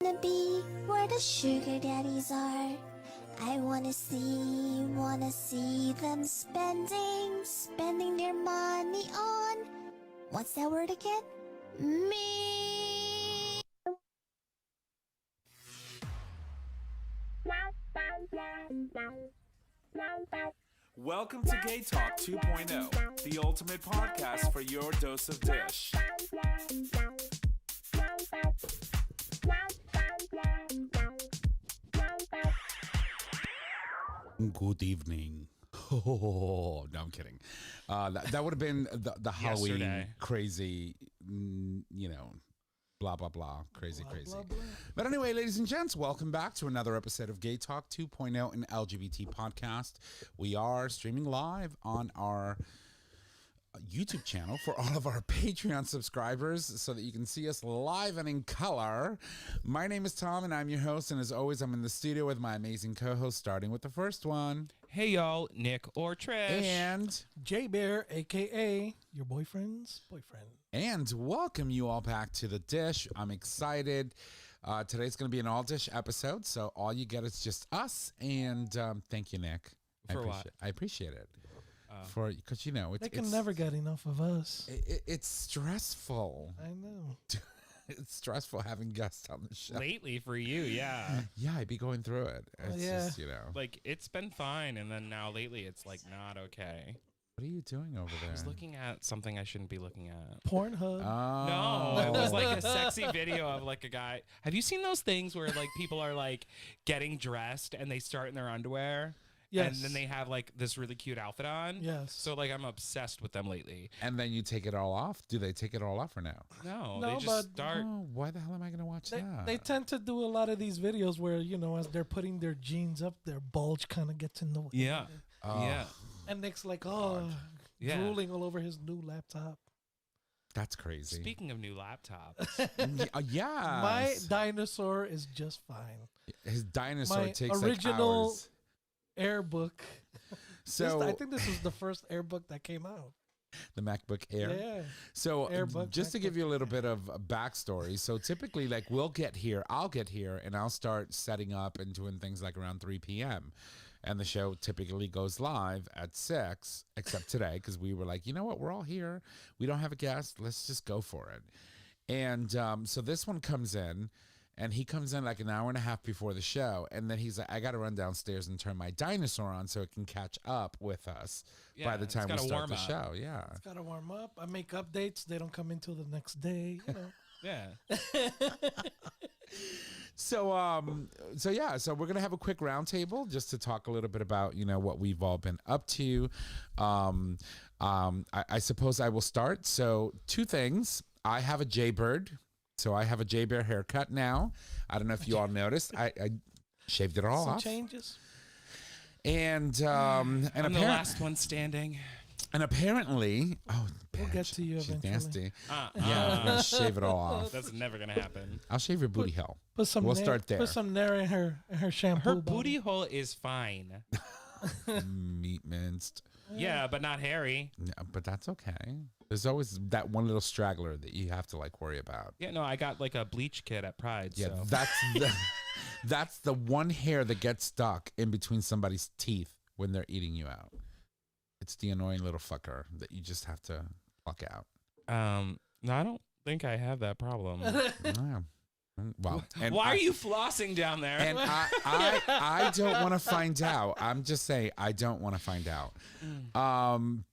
wanna be where the sugar daddies are. I wanna see them spending their money on, what's that word again? Me. Welcome to GayTalk 2.0, the ultimate podcast for your dose of dish. Good evening. Oh, no, I'm kidding. That would have been the Halloween Yesterday. crazy, blah, blah, blah, crazy. Blah. But anyway, ladies and gents, welcome back to another episode of Gay Talk 2.0, an LGBT podcast. We are streaming live on our YouTube channel for all of our Patreon subscribers so that you can see us live and in color. My name is Tom and I'm your host, and as always I'm in the studio with my amazing co-host, starting with the first one. Hey y'all, Nick or Trish. And J-Bear, a.k.a. your boyfriend's boyfriend. welcome you all back to the dish. I'm excited. Today's going to be an all-dish episode, so all you get is just us, and thank you, Nick. I appreciate it. Because They can never get enough of us. It's stressful. I know. It's stressful having guests on the show. Lately for you, yeah. Yeah, I'd be going through it. It's just, Like, it's been fine, and then now lately it's, like, not okay. What are you doing over there? I was looking at something I shouldn't be looking at. Pornhub. No, it was like a sexy video of, like, a guy. Have you seen those things where, like, people are, like, getting dressed and they start in their underwear? Yes. And then they have, like, this really cute outfit on? Yes. So, like, I'm obsessed with them lately. And then you take it all off? Do they take it all off or no? No, No, they but- just start. Oh, why the hell am I going to watch that? They tend to do a lot of these videos where, as they're putting their jeans up, their bulge kind of gets in the way. Yeah. Oh. Yeah. And Nick's like, Yeah. drooling all over his new laptop. That's crazy. Speaking of new laptops. Yeah. My dinosaur is just fine. His dinosaur My takes original like hours. Airbook. So I think this was the first Airbook that came out. the MacBook Air. Yeah. So Airbook, just to give MacBook you a little bit of a backstory. So typically, like, I'll get here and I'll start setting up and doing things like around 3 p.m. And the show typically goes live at 6, except today, because we were like, you know what? We're all here. We don't have a guest. Let's just go for it. And so this one comes in, and he comes in like an hour and a half before the show. And then he's like, I got to run downstairs and turn my dinosaur on so it can catch up with us by the it's time we gotta start warm the up. show. Yeah. It's got to warm up. I make updates. They don't come until the next day. Yeah. So we're gonna have a quick roundtable just to talk a little bit about what we've all been up to. I suppose I will start. So 2 things. I have a Jaybird, so I have a J-Bear haircut now. I don't know if you all noticed. I shaved it all Some off. changes. And I'm the last one standing. And apparently, We'll get to you she's eventually. nasty. Yeah, I'm gonna shave it all off. That's never gonna happen. I'll shave your booty hole. We'll start there. Put some nair in her shampoo. Her bottle. booty hole is fine. Meat minced. Yeah, but not hairy. Yeah, but that's okay. There's always that one little straggler that you have to worry about. Yeah, no, I got like a bleach kit at Pride. Yeah, so. that's the one hair that gets stuck in between somebody's teeth when they're eating you out. It's the annoying little fucker that you just have to pluck out. No, I don't think I have that problem. Yeah. Well, and why are you flossing down there? And I don't want to find out. I'm just saying I don't want to find out.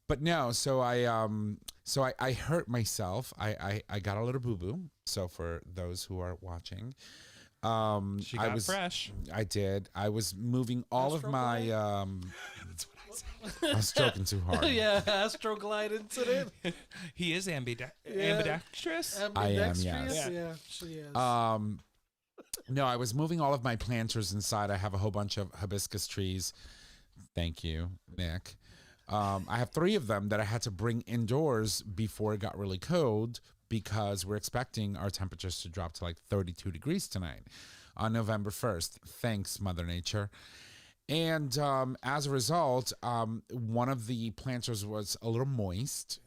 But no, so I hurt myself. I got a little boo boo. So for those who are watching, she got fresh. I did. I was moving all of my. That's what I said. I was stroking too hard. Yeah, Astroglide incident. He is ambidextrous. I am, yes. Yeah, she is. No, I was moving all of my planters inside. I have a whole bunch of hibiscus trees. Thank you, Nick. I have 3 of them that I had to bring indoors before it got really cold because we're expecting our temperatures to drop to 32 degrees tonight on November 1st. Thanks, Mother Nature. And as a result, one of the planters was a little moist.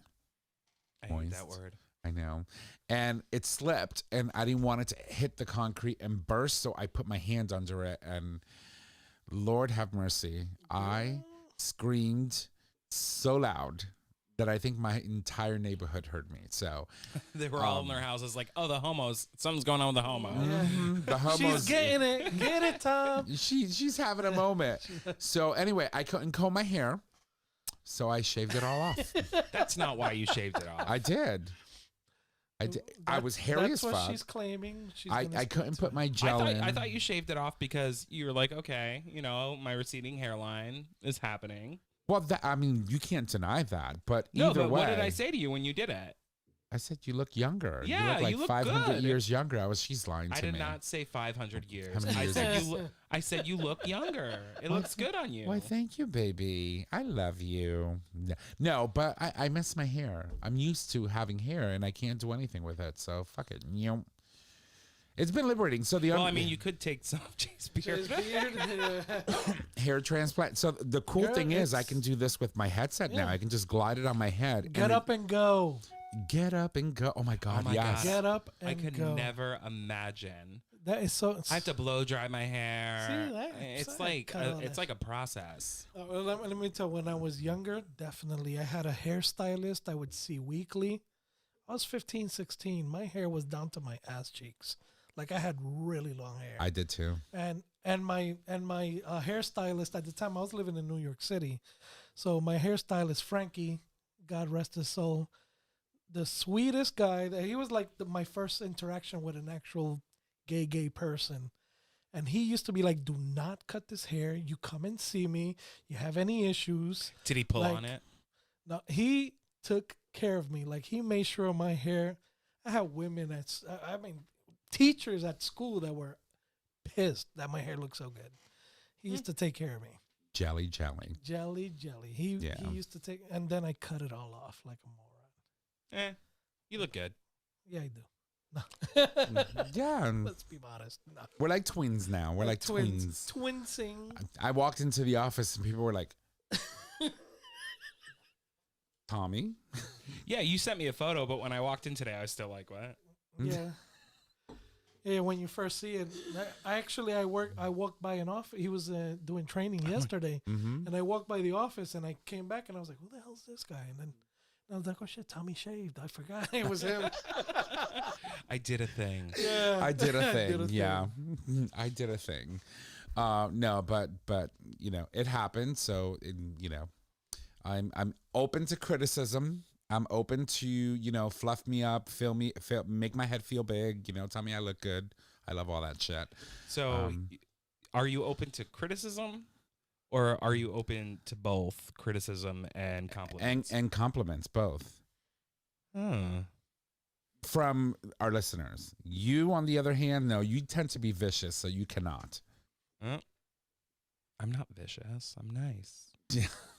I hate that word. I know. And it slipped, and I didn't want it to hit the concrete and burst, so I put my hand under it, and Lord have mercy. I screamed so loud that I think my entire neighborhood heard me. So They were all in their houses like, oh, the homos. Something's going on with the homo. the homos, She's getting it. Get it, Tom. she's having a moment. So anyway, I couldn't comb my hair, so I shaved it all off. That's not why you shaved it off. I did. I was hairy as That's what fuck. she's claiming. She's I gonna couldn't stick put to my it. gel in. I thought you shaved it off because you were like, okay, you know, my receding hairline is happening. Well, I mean, you can't deny that. But No, either but way, what did I say to you when you did it? I said you look younger. Yeah, you look like you look 500 good. years younger. She's lying to I me. did not say 500 years. How many I years said is I said you look younger. It Why, looks good on you. Why, thank you, baby. I love you. No, but I miss my hair. I'm used to having hair, and I can't do anything with it. So fuck it. You know, it's been liberating. So Well, I mean, you could take some of Jay's beard. hair transplant. So the cool Girl, thing is, I it's- can do this with my headset now. Yeah. I can just glide it on my head. Get up and go. Get up and go. Oh my God, my yes. God. Get up and I could go. never imagine. That is so. I have to blow dry my hair. See, that- it's I like cut all it's that like a process. Well, let me tell. When I was younger, definitely, I had a hairstylist I would see weekly. I was 15, 16. My hair was down to my ass cheeks. Like I had really long hair. I did too. and my hairstylist at the time, I was living in New York City, so my hairstylist Frankie, God rest his soul, the sweetest guy. He was like my first interaction with an actual gay person, and he used to be like, "Do not cut this hair. You come and see me. You have any issues." Did he pull Like, on it? No, he took care of me. Like he made sure my hair. I had women I mean, teachers at school that were pissed that my hair looked so good. He used to take care of me. Jelly. Jelly. He Yeah. used to take, and then I cut it all off like a moron. You look good. Yeah, I do. No. Yeah. Let's be honest. No. We're like twins now. We're like twins. Twinsing. I walked into the office and people were like, Tommy? Yeah, you sent me a photo, but when I walked in today, I was still like, what? Yeah. Yeah, when you first see it, I walked by an office. He was doing training yesterday, Mm-hmm. and I walked by the office, and I came back, and I was like, "Who the hell's this guy?" And then I was like, "Oh shit, Tommy shaved. I forgot it was him." I did a thing. Yeah, I did a thing. thing. Yeah. I did a thing. No, but you know, it happened. So, you know, I'm open to criticism. I'm open to, you know, fluff me up, make my head feel big, you know, tell me I look good. I love all that shit. So, are you open to criticism, or are you open to both criticism and compliments? And compliments, both. From our listeners. You, on the other hand, no, you tend to be vicious, so you cannot. I'm not vicious. I'm nice.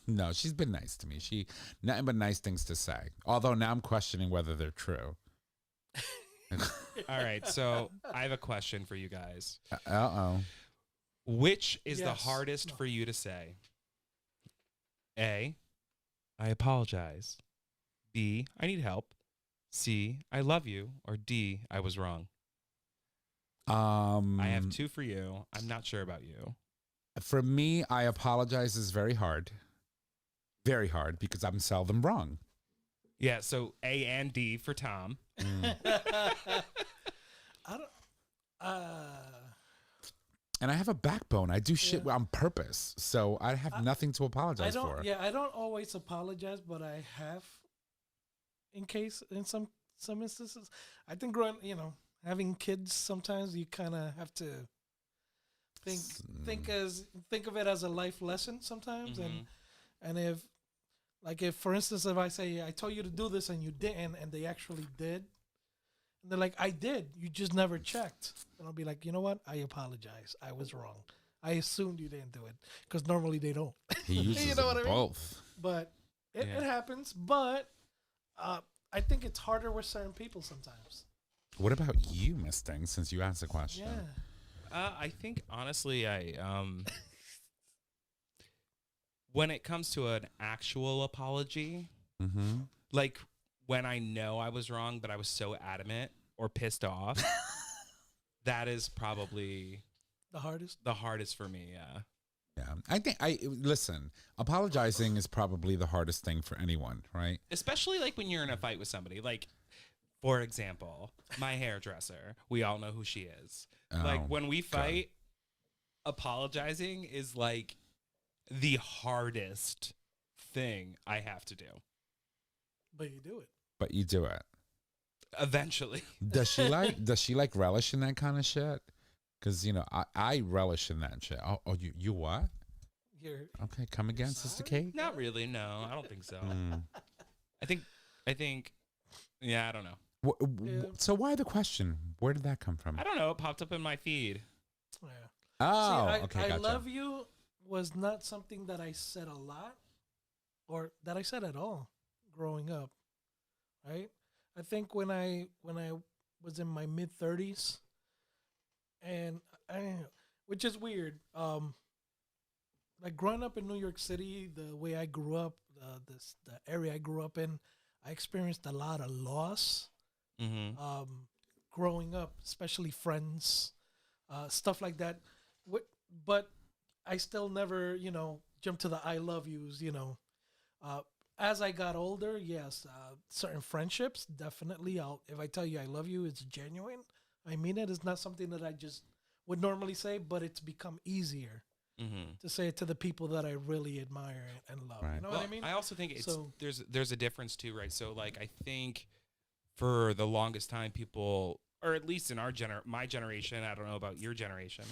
No, she's been nice to me. She nothing but nice things to say. Although now I'm questioning whether they're true. All right, so I have a question for you guys. Uh-oh. Which is the Yes. hardest for you to say? A, I apologize. B, I need help. C, I love you. Or D, I was wrong. I have two for you. I'm not sure about you. For me, I apologize is very hard. Very hard because I'm seldom wrong. Yeah, so A and D for Tom. I don't. And I have a backbone. I do shit on purpose. So I have nothing to apologize for. Yeah, I don't always apologize, but I have, in some instances. I think having kids, sometimes you kind of have to think of it as a life lesson sometimes, and if for instance, if I say I told you to do this and you didn't, and they actually did, and they're like, I did, you just never checked, and I'll be like, you know what, I apologize, I was wrong, I assumed you didn't do it, because normally they don't. He uses You know what I mean? both. But it happens. But I think it's harder with certain people sometimes. What about you, Miss Sting, since you asked the question? Yeah. I think honestly, when it comes to an actual apology, Mm-hmm. like when I know I was wrong, but I was so adamant or pissed off, that is probably The hardest. the hardest for me. Yeah. Yeah, I think listen. Apologizing is probably the hardest thing for anyone, right? Especially like when you're in a fight with somebody. Like, for example, my hairdresser. We all know who she is. Like Oh, when we God. fight, apologizing is like the hardest thing I have to do. But you do it. But you do it. Eventually. Does she like relish in that kind of shit? Because I relish in that shit. Oh, you what? You're Okay, come again, Sister Kate. Not really. No, I don't think so. Mm. I think. Yeah, I don't know. Yeah. So why the question? Where did that come from? I don't know. It popped up in my feed. yeah. Oh, See, okay, I gotcha. love you was not something that I said a lot, or that I said at all, growing up. Right. I think when I was in my mid-30s, and which is weird. Like growing up in New York City, the way I grew up, the area I grew up in, I experienced a lot of loss. Mm-hmm. Growing up, especially friends, stuff like that. But I still never, jumped to the I love yous. As I got older, yes, certain friendships definitely. If I tell you I love you, it's genuine. I mean it. It's not something that I just would normally say, but it's become easier Mm-hmm. to say it to the people that I really admire and love. Right. You know Well, what I mean? I also think it's So- there's a difference too, right? So like I think for the longest time people, or at least in my generation, I don't know about your generation.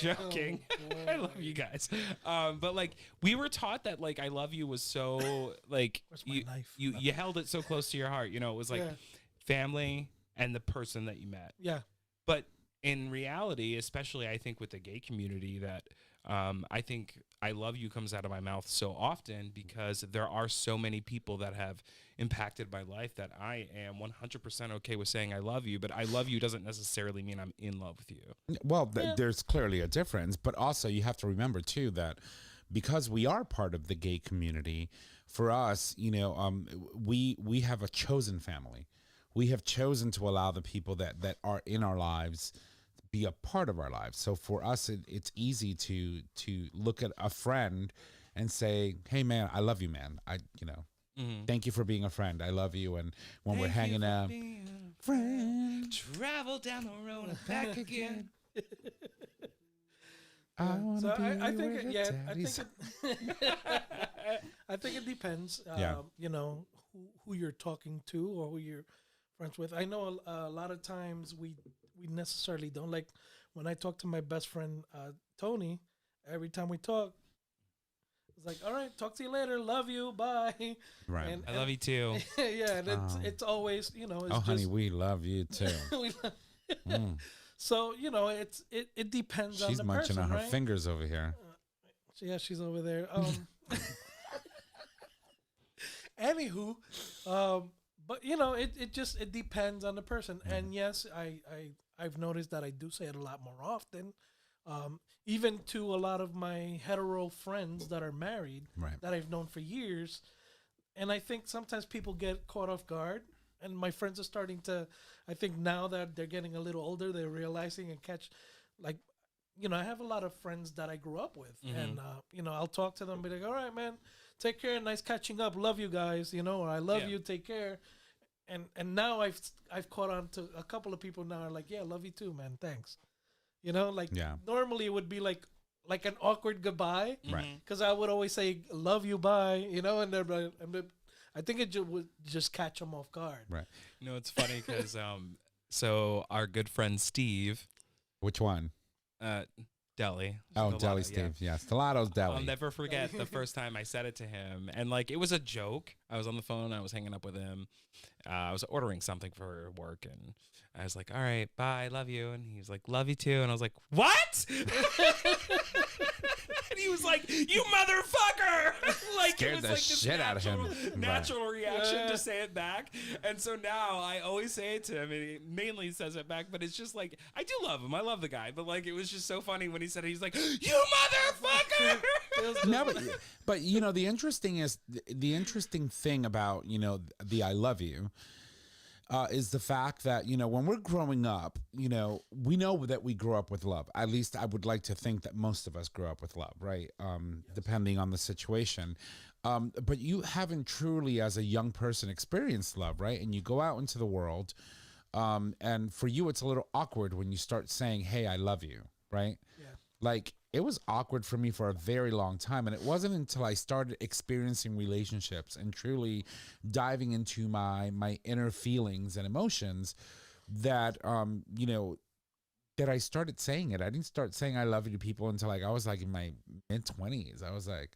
Joking. Oh, I love you guys. But like we were taught that like I love you was so like Where's my knife? you held it so close to your heart. It was like Yeah. family and the person that you met. Yeah. But in reality, especially I think with the gay community, that I think I love you comes out of my mouth so often because there are so many people that have impacted my life that I am 100% okay with saying I love you, but I love you doesn't necessarily mean I'm in love with you. Well, there's clearly a difference, but also you have to remember too that because we are part of the gay community, for us, we have a chosen family. We have chosen to allow the people that are in our lives be a part of our lives. So for us, it's easy to look at a friend and say, "Hey, man, I love you, man. Mm-hmm. Thank you for being a friend. I love you." And when we're hanging out, friend, travel down the road and back again. I want So to be I think where it, the yeah, I daddy's- think I think it depends. Yeah. Who you're talking to or who you're friends with. I know a lot of times we necessarily don't, like when I talk to my best friend Tony. Every time we talk, it's like, all right, talk to you later. Love you. Bye. Right. And, I love you too. yeah, and Oh. it's always it's Oh, honey, just, we love you too. we love- Mm. So it depends on She's the munching person, on her right? fingers over here. Yeah, she's over there. Anywho, but it depends on the person. And yes, I've noticed that I do say it a lot more often. Even to a lot of my hetero friends that are married, Right. that I've known for years. And I think sometimes people get caught off guard. And my friends are starting to, I think now that they're getting a little older, they're realizing and catch, like, I have a lot of friends that I grew up with. Mhm. And, I'll talk to them, be like, all right, man, take care. Nice catching up. Love you guys, or I love Yeah. you. Take care. And now I've caught on to a couple of people now are like, yeah, love you too, man. Thanks. Yeah. Normally it would be like an awkward goodbye. Right. Because I would always say, love you, bye, and they're like, I think it would just catch them off guard. Right. It's funny because so our good friend Steve, Which one? Deli. Oh, Stilato, Deli yeah. Steve. Yeah, Stilato's Deli. I'll never forget the first time I said it to him. And like, it was a joke. I was on the phone. I was hanging up with him. I was ordering something for work. And I was like, all right, bye. Love you. And he was like, love you too. And I was like, what? And he was like, you motherfucker. Like, scared the shit out of him. Natural reaction to say it back. And so now I always say it to him, and he mainly says it back, but it's just like, I do love him. I love the guy. But like, it was just so funny when he said it. He's like, you motherfucker. No, but you know, the interesting thing about, you know, the I love you is the fact that, you know, when we're growing up, you know that we grew up with love. At least I would like to think that most of us grew up with love, right? Depending on the situation. But you haven't truly, as a young person, experienced love, right? And you go out into the world, and for you, it's a little awkward when you start saying, hey, I love you, right? Yeah. Like, it was awkward for me for a very long time. And it wasn't until I started experiencing relationships and truly diving into my inner feelings and emotions that, you know, that I started saying it. I didn't start saying I love you to people until like I was like in my mid-20s. I was like,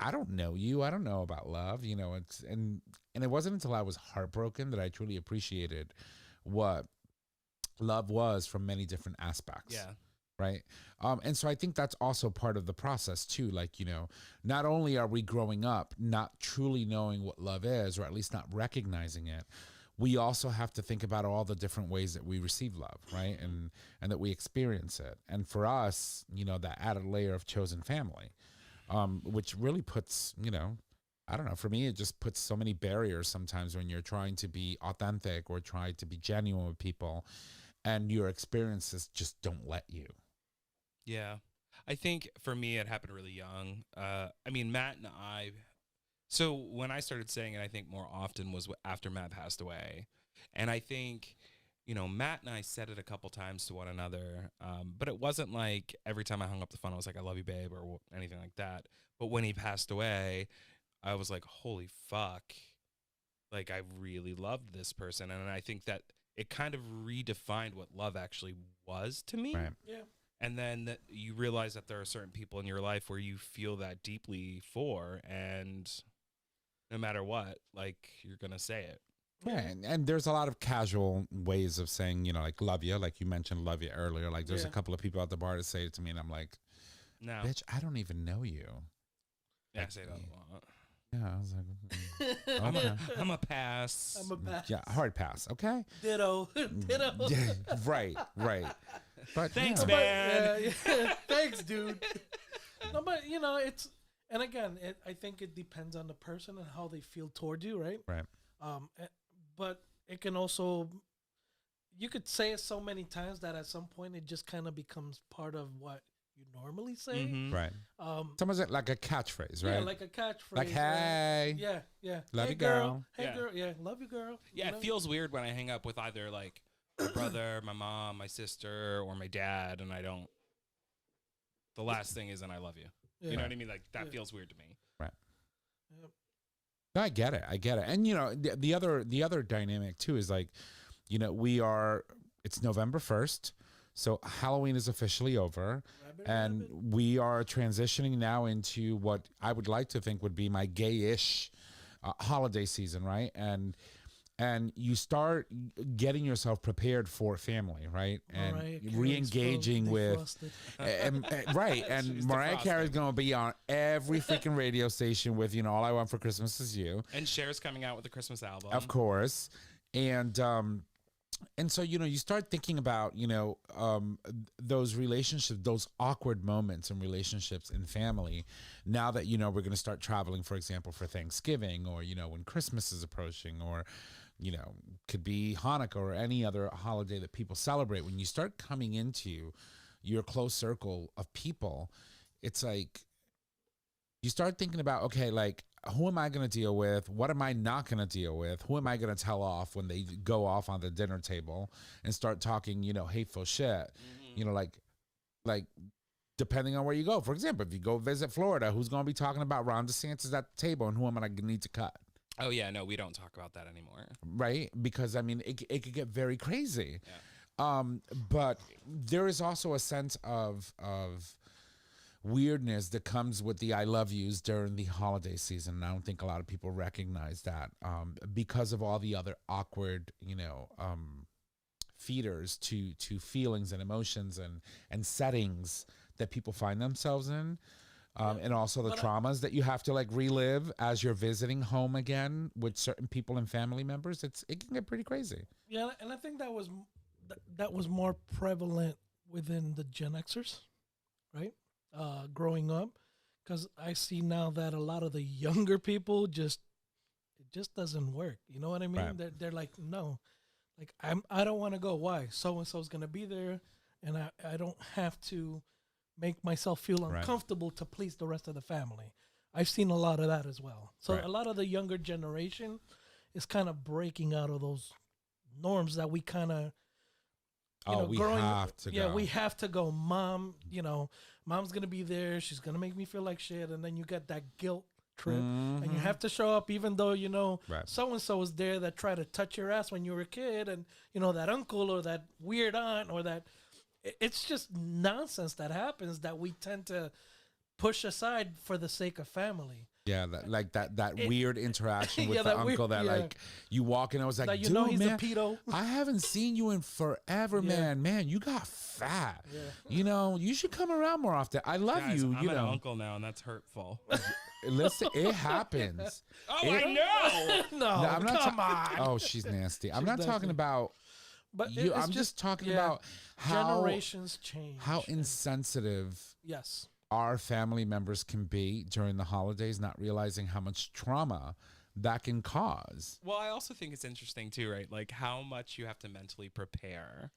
I don't know you. I don't know about love, you know. And it wasn't until I was heartbroken that I truly appreciated what love was from many different aspects. Yeah. Right. And so I think that's also part of the process too. Like, you know, not only are we growing up not truly knowing what love is, or at least not recognizing it, we also have to think about all the different ways that we receive love, right? And that we experience it. And for us, you know, that added layer of chosen family, which really puts, you know, I don't know, for me, it just puts so many barriers sometimes when you're trying to be authentic or try to be genuine with people and your experiences just don't let you. Yeah. I think for me, it happened really young. I mean, Matt and I, so when I started saying it, I think more often was after Matt passed away. And I think, you know, Matt and I said it a couple times to one another, but it wasn't like every time I hung up the phone, I was like, I love you, babe, or anything like that. But when he passed away, I was like, holy fuck. Like, I really loved this person. And I think that it kind of redefined what love actually was to me. Right. Yeah. And then you realize that there are certain people in your life where you feel that deeply for, and no matter what, like, you're going to say it. Yeah, and there's a lot of casual ways of saying, you know, like, love you, like you mentioned love you earlier. Like, there's a couple of people at the bar that say it to me, and I'm like, No. bitch, I don't even know you. Yeah, I say that a lot. Yeah, I was like, okay. I'm a pass. I'm a pass. Yeah, hard pass, okay? Ditto. Ditto. Yeah, right. But Thanks, yeah. man. Yeah. Thanks, dude. No, but you know, and again, I think it depends on the person and how they feel toward you, right? Right. But it can also, you could say it so many times that at some point it just kind of becomes part of what you normally say. Mhm. Right. Someone's like a catchphraise, right? Yeah, like a catchphraise. Like, hey. Right? Yeah. Love Hey, you, girl. Hey, Yeah. girl. Yeah, love you, girl. Yeah, You know? it feels weird when I hang up with either like my brother, my mom, my sister, or my dad, and I don't. The last thing is, and I love you. Yeah. You know what I mean? Like, that Yeah. feels weird to me. Right. Yep. I get it. And, you know, the other dynamic, too, is like, you know, it's November 1st. So Halloween is officially over. And we are transitioning now into what I would like to think would be my gay-ish holiday season, right? And you start getting yourself prepared for family, right? And re-engaging with, right? And Mariah Carey's going to be on every freaking radio station with, you know, All I Want for Christmas Is You. And Cher's coming out with a Christmas album. Of course. And so, you know, you start thinking about, you know, those relationships, those awkward moments in relationships in family. Now that, you know, we're going to start traveling, for example, for Thanksgiving, or, you know, when Christmas is approaching, or, you know, could be Hanukkah or any other holiday that people celebrate. When you start coming into your close circle of people, it's like you start thinking about, okay, like, who am I going to deal with? What am I not going to deal with? Who am I going to tell off when they go off on the dinner table and start talking, you know, hateful shit? Mm-hmm. You know, like depending on where you go. For example, if you go visit Florida, who's going to be talking about Ron DeSantis at the table, and who am I going to need to cut? Oh, yeah, no, we don't talk about that anymore. Right? Because, I mean, it could get very crazy. Yeah. But there is also a sense of weirdness that comes with the I love yous during the holiday season. And I don't think a lot of people recognize that because of all the other awkward, you know, feeders to feelings and emotions and settings that people find themselves in. And also the But traumas that you have to like relive as you're visiting home again with certain people and family members. It can get pretty crazy. Yeah, and I think that was more prevalent within the Gen Xers, right? Growing up, because I see now that a lot of the younger people it just doesn't work. You know what I mean? Right. They're like, no, like I don't want to go. Why? So and so's gonna be there, and I don't have to make myself feel Right. uncomfortable to please the rest of the family. I've seen a lot of that as well. So Right. a lot of the younger generation is kind of breaking out of those norms that we kind of We have to go. we have to go. Mom, mom's gonna be there. She's gonna make me feel like shit, and then you get that guilt trip, and you have to show up, even though Right. so and so was there that tried to touch your ass when you were a kid, and that uncle or that weird aunt or that. It's just nonsense that happens that we tend to push aside for the sake of family. Yeah, that weird interaction with Yeah, the that uncle weird- that yeah. like you walk in. I was like, That dude, he's man, a pedo. I haven't seen you in forever, Yeah. man. Man, you got fat. Yeah. You should come around more often. I love Guys, you. I'm an uncle now, and that's hurtful. Listen, it happens. Oh, It- I know. No, No, I'm not come on. Oh, she's nasty. I'm not She's talking nasty. about But you. it's I'm just talking yeah, about generations change. how insensitive Yes. our family members can be during the holidays, not realizing how much trauma that can cause. Well, I also think it's interesting too, right? Like how much you have to mentally prepare.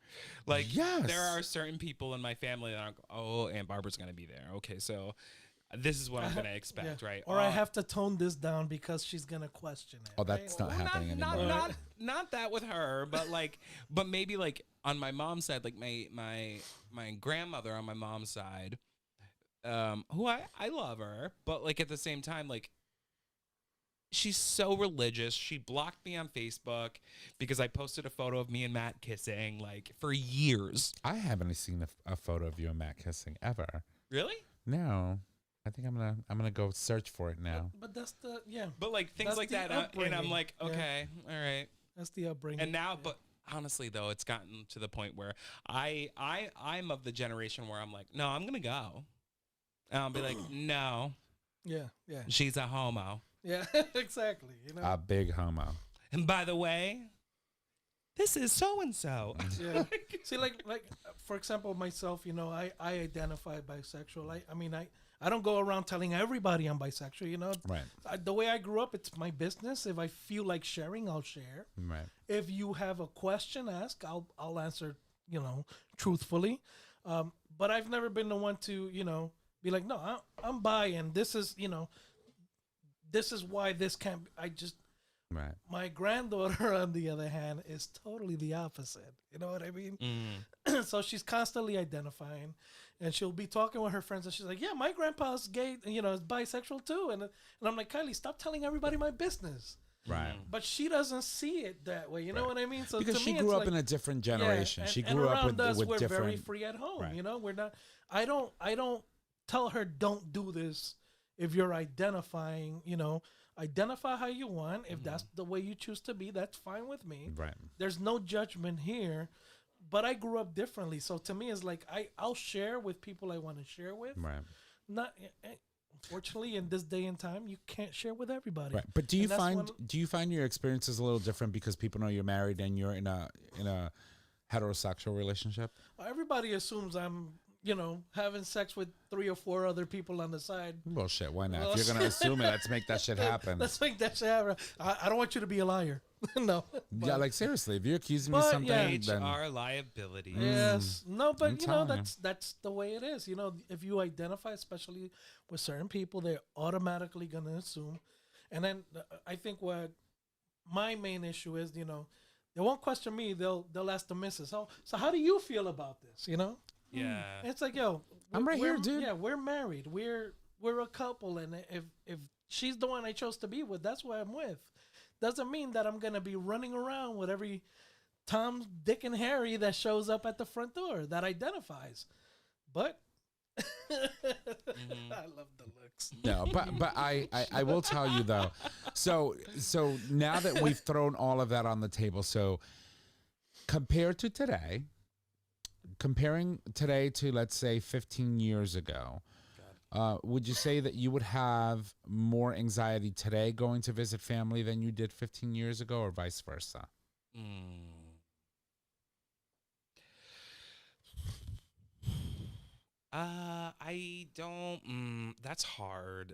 Like, Yes. there are certain people in my family that are, oh, Aunt Barbara's gonna be there. Okay, so this is what I'm gonna expect, Yeah. right? Or I have to tone this down because she's gonna question it. Oh, that's not happening anymore. Not that with her, but but maybe like on my mom's side, like my grandmother on my mom's side, who I love her, but like at the same time, like she's so religious. She blocked me on Facebook because I posted a photo of me and Matt kissing like for years. I haven't seen a photo of you and Matt kissing ever. Really? No, I think I'm gonna go search for it now. But that's But like things That's like the that, and I'm upbringing. like, Yeah. okay, all right. that's the upbringing. And now, but honestly though, it's gotten to the point where I'm of the generation where I'm like, no, I'm gonna go. And I'll be like, no, yeah, she's a homo. yeah, exactly. A big homo. And by the way, this is so and so. Yeah. See, like for example, myself, I identify bisexual. I don't go around telling everybody I'm bisexual. Right. The way I grew up, it's my business. If I feel like sharing, I'll share. Right. If you have a question, ask. I'll answer. Truthfully. But I've never been the one to be like, no, I'm bi, and this is this is why this can't. Right. My granddaughter, on the other hand, is totally the opposite. You know what I mean? So she's constantly identifying, and she'll be talking with her friends, and she's like, "Yeah, my grandpa's gay, is bisexual too." And I'm like, "Kylie, stop telling everybody my business." Right. But she doesn't see it that way. You know what I mean? So Because to she me, grew it's up like, in a different generation. yeah, She and grew up around us, with we're different. very free at home. Right. We're not. I don't tell her don't do this if you're identifying. Identify how you want. If that's the way you choose to be, that's fine with me. Right. There's no judgment here. But I grew up differently, so to me, it's like I'll share with people I want to share with. Right. Not. Unfortunately, in this day and time, you can't share with everybody. Right. But do you And that's find your experiences a little different because people know you're married and you're in a heterosexual relationship? Everybody assumes I'm, having sex with 3 or 4 other people on the side. Well, shit, why not? Well, If you're gonna assume it, let's make that shit happen. Let's make that shit happen. I don't want you to be a liar. No. Yeah, like seriously, if you're accusing me of But, something, yeah. then HR liability. Yes. No, but I'm telling you. that's the way it is. If you identify, especially with certain people, they're automatically gonna assume. And then I think what my main issue is, they won't question me. They'll ask the missus. So how do you feel about this? Yeah. And it's like, yo, I'm right we're- here, dude. Yeah, we're married. We're a couple, and if she's the one I chose to be with, that's who I'm with. Doesn't mean that I'm gonna be running around with every Tom, Dick, and Harry that shows up at the front door that identifies. But I love the looks. no. But I will tell you though. So now that we've thrown all of that on the table, so compared to today, comparing today to let's say 15 years ago, Would you say that you would have more anxiety today going to visit family than you did 15 years ago, or vice versa? I don't. That's hard.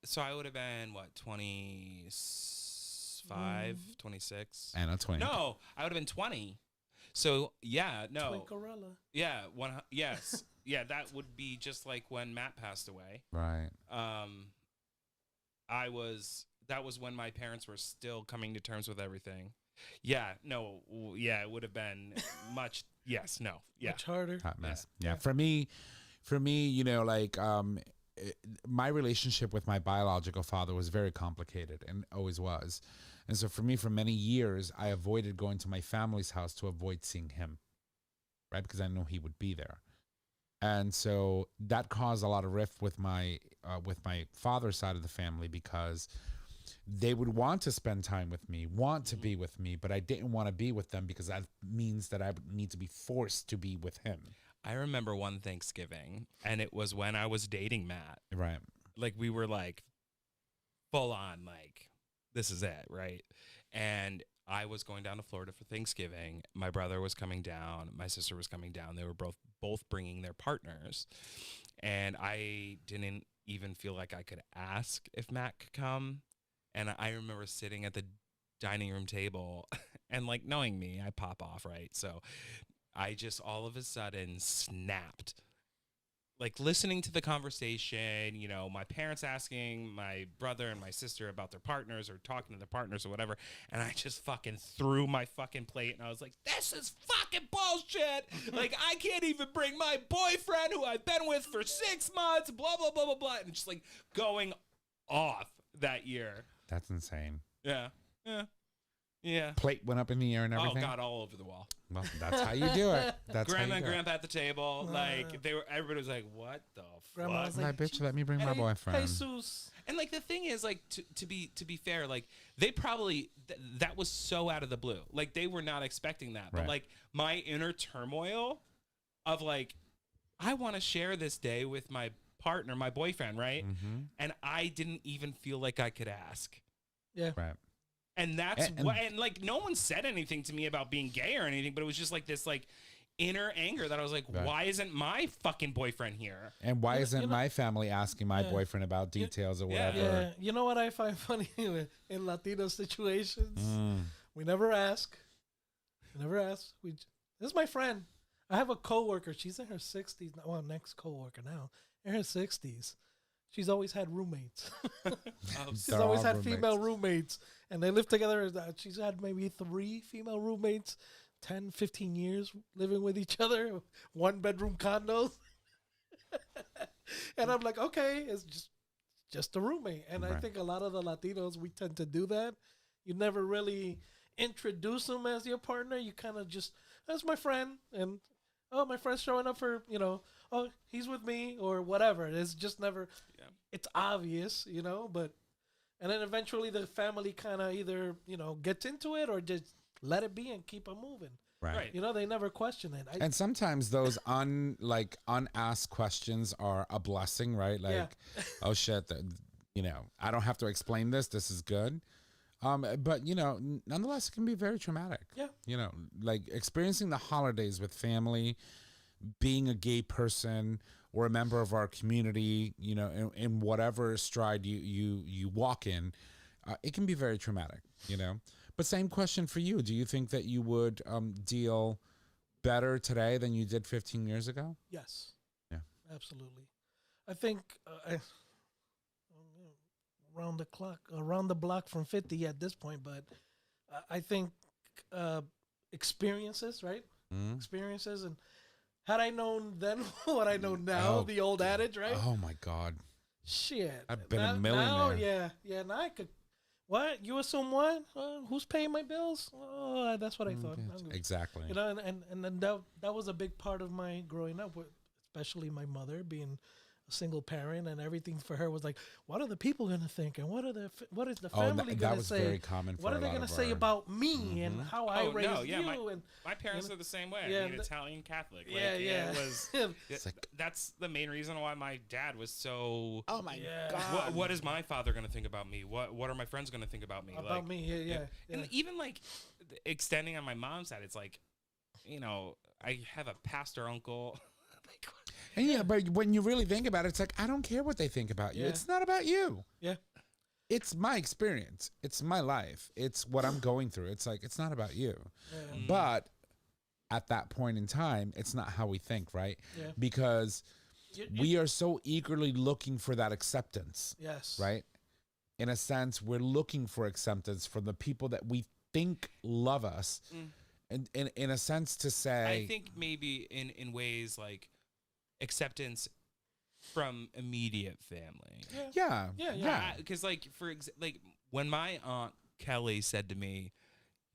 So I would have been what, 25, 26? And a twink. No, I would have been 20. So yeah, no, Twinkerella. yeah, yes, yeah. That would be just like when Matt passed away. Right. That was when my parents were still coming to terms with everything. Yeah, no, yeah, it would have been much. Yes, no, yeah, Much harder. Hot mess. Yeah. For me, you know, like my relationship with my biological father was very complicated and always was. And so for me, for many years, I avoided going to my family's house to avoid seeing him, right? Because I know he would be there. And so that caused a lot of rift with my father's side of the family, because they would want to spend time with me, want to be with me, but I didn't want to be with them because that means that I would need to be forced to be with him. I remember one Thanksgiving, and it was when I was dating Matt. Right. Like, we were like full on, like, this is it, right? And I was going down to Florida for Thanksgiving. My brother was coming down. My sister was coming down. They were both bringing their partners. And I didn't even feel like I could ask if Matt could come. And I remember sitting at the dining room table and, like, knowing me, I pop off, right? So I just all of a sudden snapped. Like, listening to the conversation, you know, my parents asking my brother and my sister about their partners or talking to their partners or whatever. And I just fucking threw my fucking plate, and I was like, this is fucking bullshit. Like, I can't even bring my boyfriend who I've been with for 6 months, blah, blah, blah, blah, blah. And just, like, going off that year. That's insane. Yeah. Yeah. Yeah. Plate went up in the air and everything. Oh, God, all over the wall. Well, that's how you do it. That's Grandma how and you do grandpa at the table, like, everybody was like, what the Grandma fuck? was it. like, My bitch, let me bring my Hey, boyfriend. Jesus. And, like, the thing is, like, to be fair, like, they probably that was so out of the blue. Like, they were not expecting that. But Right. like, my inner turmoil of, like, I want to share this day with my partner, my boyfriend, right? Mm-hmm. And I didn't even feel like I could ask. Yeah. Right. And that's And- what, and like, no one said anything to me about being gay or anything, but it was just like this, like, inner anger that I was like, Right. why isn't my fucking boyfriend here? And why You know- isn't you know- my family asking my Yeah. boyfriend about details or Yeah. whatever? Yeah. You know what I find funny in Latino situations? Mm. We never ask. We never ask. This is my friend. I have a coworker. She's in her 60s. Well, next coworker now. In her 60s. She's always had roommates. She's They're always all had roommates. female roommates. And they live together. She's had maybe 3 female roommates, 10, 15 years living with each other, 1-bedroom condos. And I'm like, okay, it's just a roommate. And I Right. think a lot of the Latinos, we tend to do that. You never really introduce them as your partner. You kind of just, that's my friend. And, oh, my friend's showing up for, oh, he's with me or whatever. It's just never, Yeah. it's obvious, but, and then eventually the family kind of either, gets into it or just let it be and keep it moving. Right. Right. They never question it. And sometimes those unasked questions are a blessing, right? Like, Yeah. oh shit, I don't have to explain this. This is good. But nonetheless, it can be very traumatic. Yeah. Like experiencing the holidays with family, being a gay person or a member of our community, in whatever stride you walk in, it can be very traumatic, But same question for you. Do you think that you would deal better today than you did 15 years ago? Yes. Yeah. Absolutely. I think around the block from 50 at this point, but I think experiences, right? Mm. Experiences, and had I known then what I know now, Oh, the old adage, right? Oh my God. Shit. I've been a Now, millionaire. yeah. Now I could. What? You assume what? Who's paying my bills? Oh, that's what I thought. Exactly. And then that was a big part of my growing up, especially my mother being a single parent, and everything for her was like, what are the people going to think, and what is the Oh, family that going to was say? very common. What for are a they lot going of to say our- about me and how I raised you? And my parents are the same way. Yeah, I mean, Italian Catholic. Like, yeah, yeah. It was. It's like- That's the main reason why my dad was so. Oh my Yeah. god! What is my father going to think about me? What are my friends going to think about me? About me, yeah. And even like extending on my mom's side, it's like, I have a pastor uncle. Like, And yeah, but when you really think about it, it's like, I don't care what they think about you. Yeah. It's not about you. Yeah. It's my experience. It's my life. It's what I'm going through. It's like, it's not about you. Yeah. But at that point in time, it's not how we think, right? Yeah. Because You- we are so eagerly looking for that acceptance, Yes. right? In a sense, we're looking for acceptance from the people that we think love us. And in a sense to say, I think maybe in ways like acceptance from immediate family. yeah, Yeah. Because like like when my aunt Kelly said to me,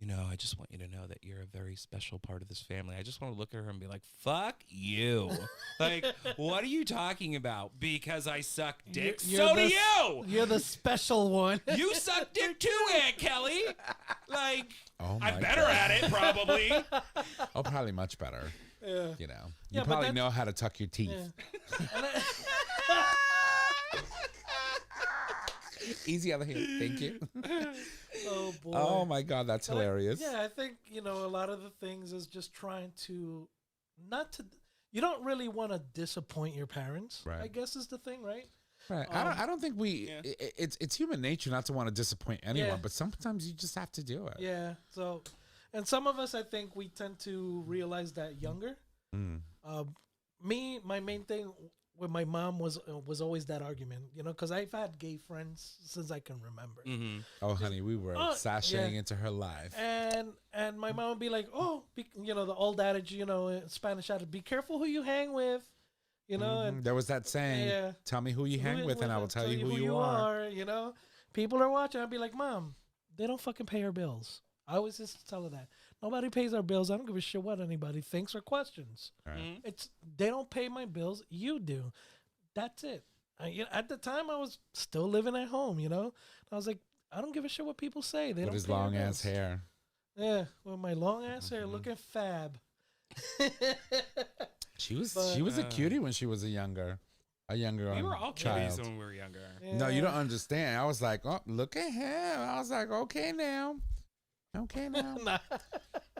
I just want you to know that you're a very special part of this family. I just want to look at her and be like, fuck you. Like, what are you talking about? Because I suck dick. You're So the- do you. You're the special one. You suck dick too, Aunt Kelly. Like, Oh I'm my better God. at it, probably. Oh, probably much better. Yeah. You Yeah, but probably that's- know how to tuck your teeth. Yeah. Easy other hand. Thank you. Oh boy. Oh my God, that's And hilarious. Yeah, I think a lot of the things is just trying to you don't really want to disappoint your parents. Right. I guess is the thing, right? Right. I don't think we. Yeah. It's human nature not to want to disappoint anyone, Yeah. but sometimes you just have to do it. Yeah. So, and some of us, I think, we tend to realize that younger. Mm. My main thing with my mom was always that argument, because I've had gay friends since I can remember. Mm-hmm. Oh, honey, we were Oh, sashaying yeah. into her life. And my mom would be like, the old adage, in Spanish adage, be careful who you hang with, Mhm. and There was that saying, Yeah. tell me who you hang who- with and I will tell you who you are. People are watching. I'd be like, Mom, they don't fucking pay our bills. I always just tell her that. Nobody pays our bills. I don't give a shit what anybody thinks or questions. Right. They don't pay my bills. You do. That's it. At the time, I was still living at home. I was like, I don't give a shit what people say. They With don't his pay our long ass bills. hair. Yeah, with my long ass hair, looking fab. She was But- a cutie when she was a younger We were all child. kitties when we were younger. No, you don't Yeah. understand. I was like, oh, look at him. I was like, okay now. Okay now. Nah.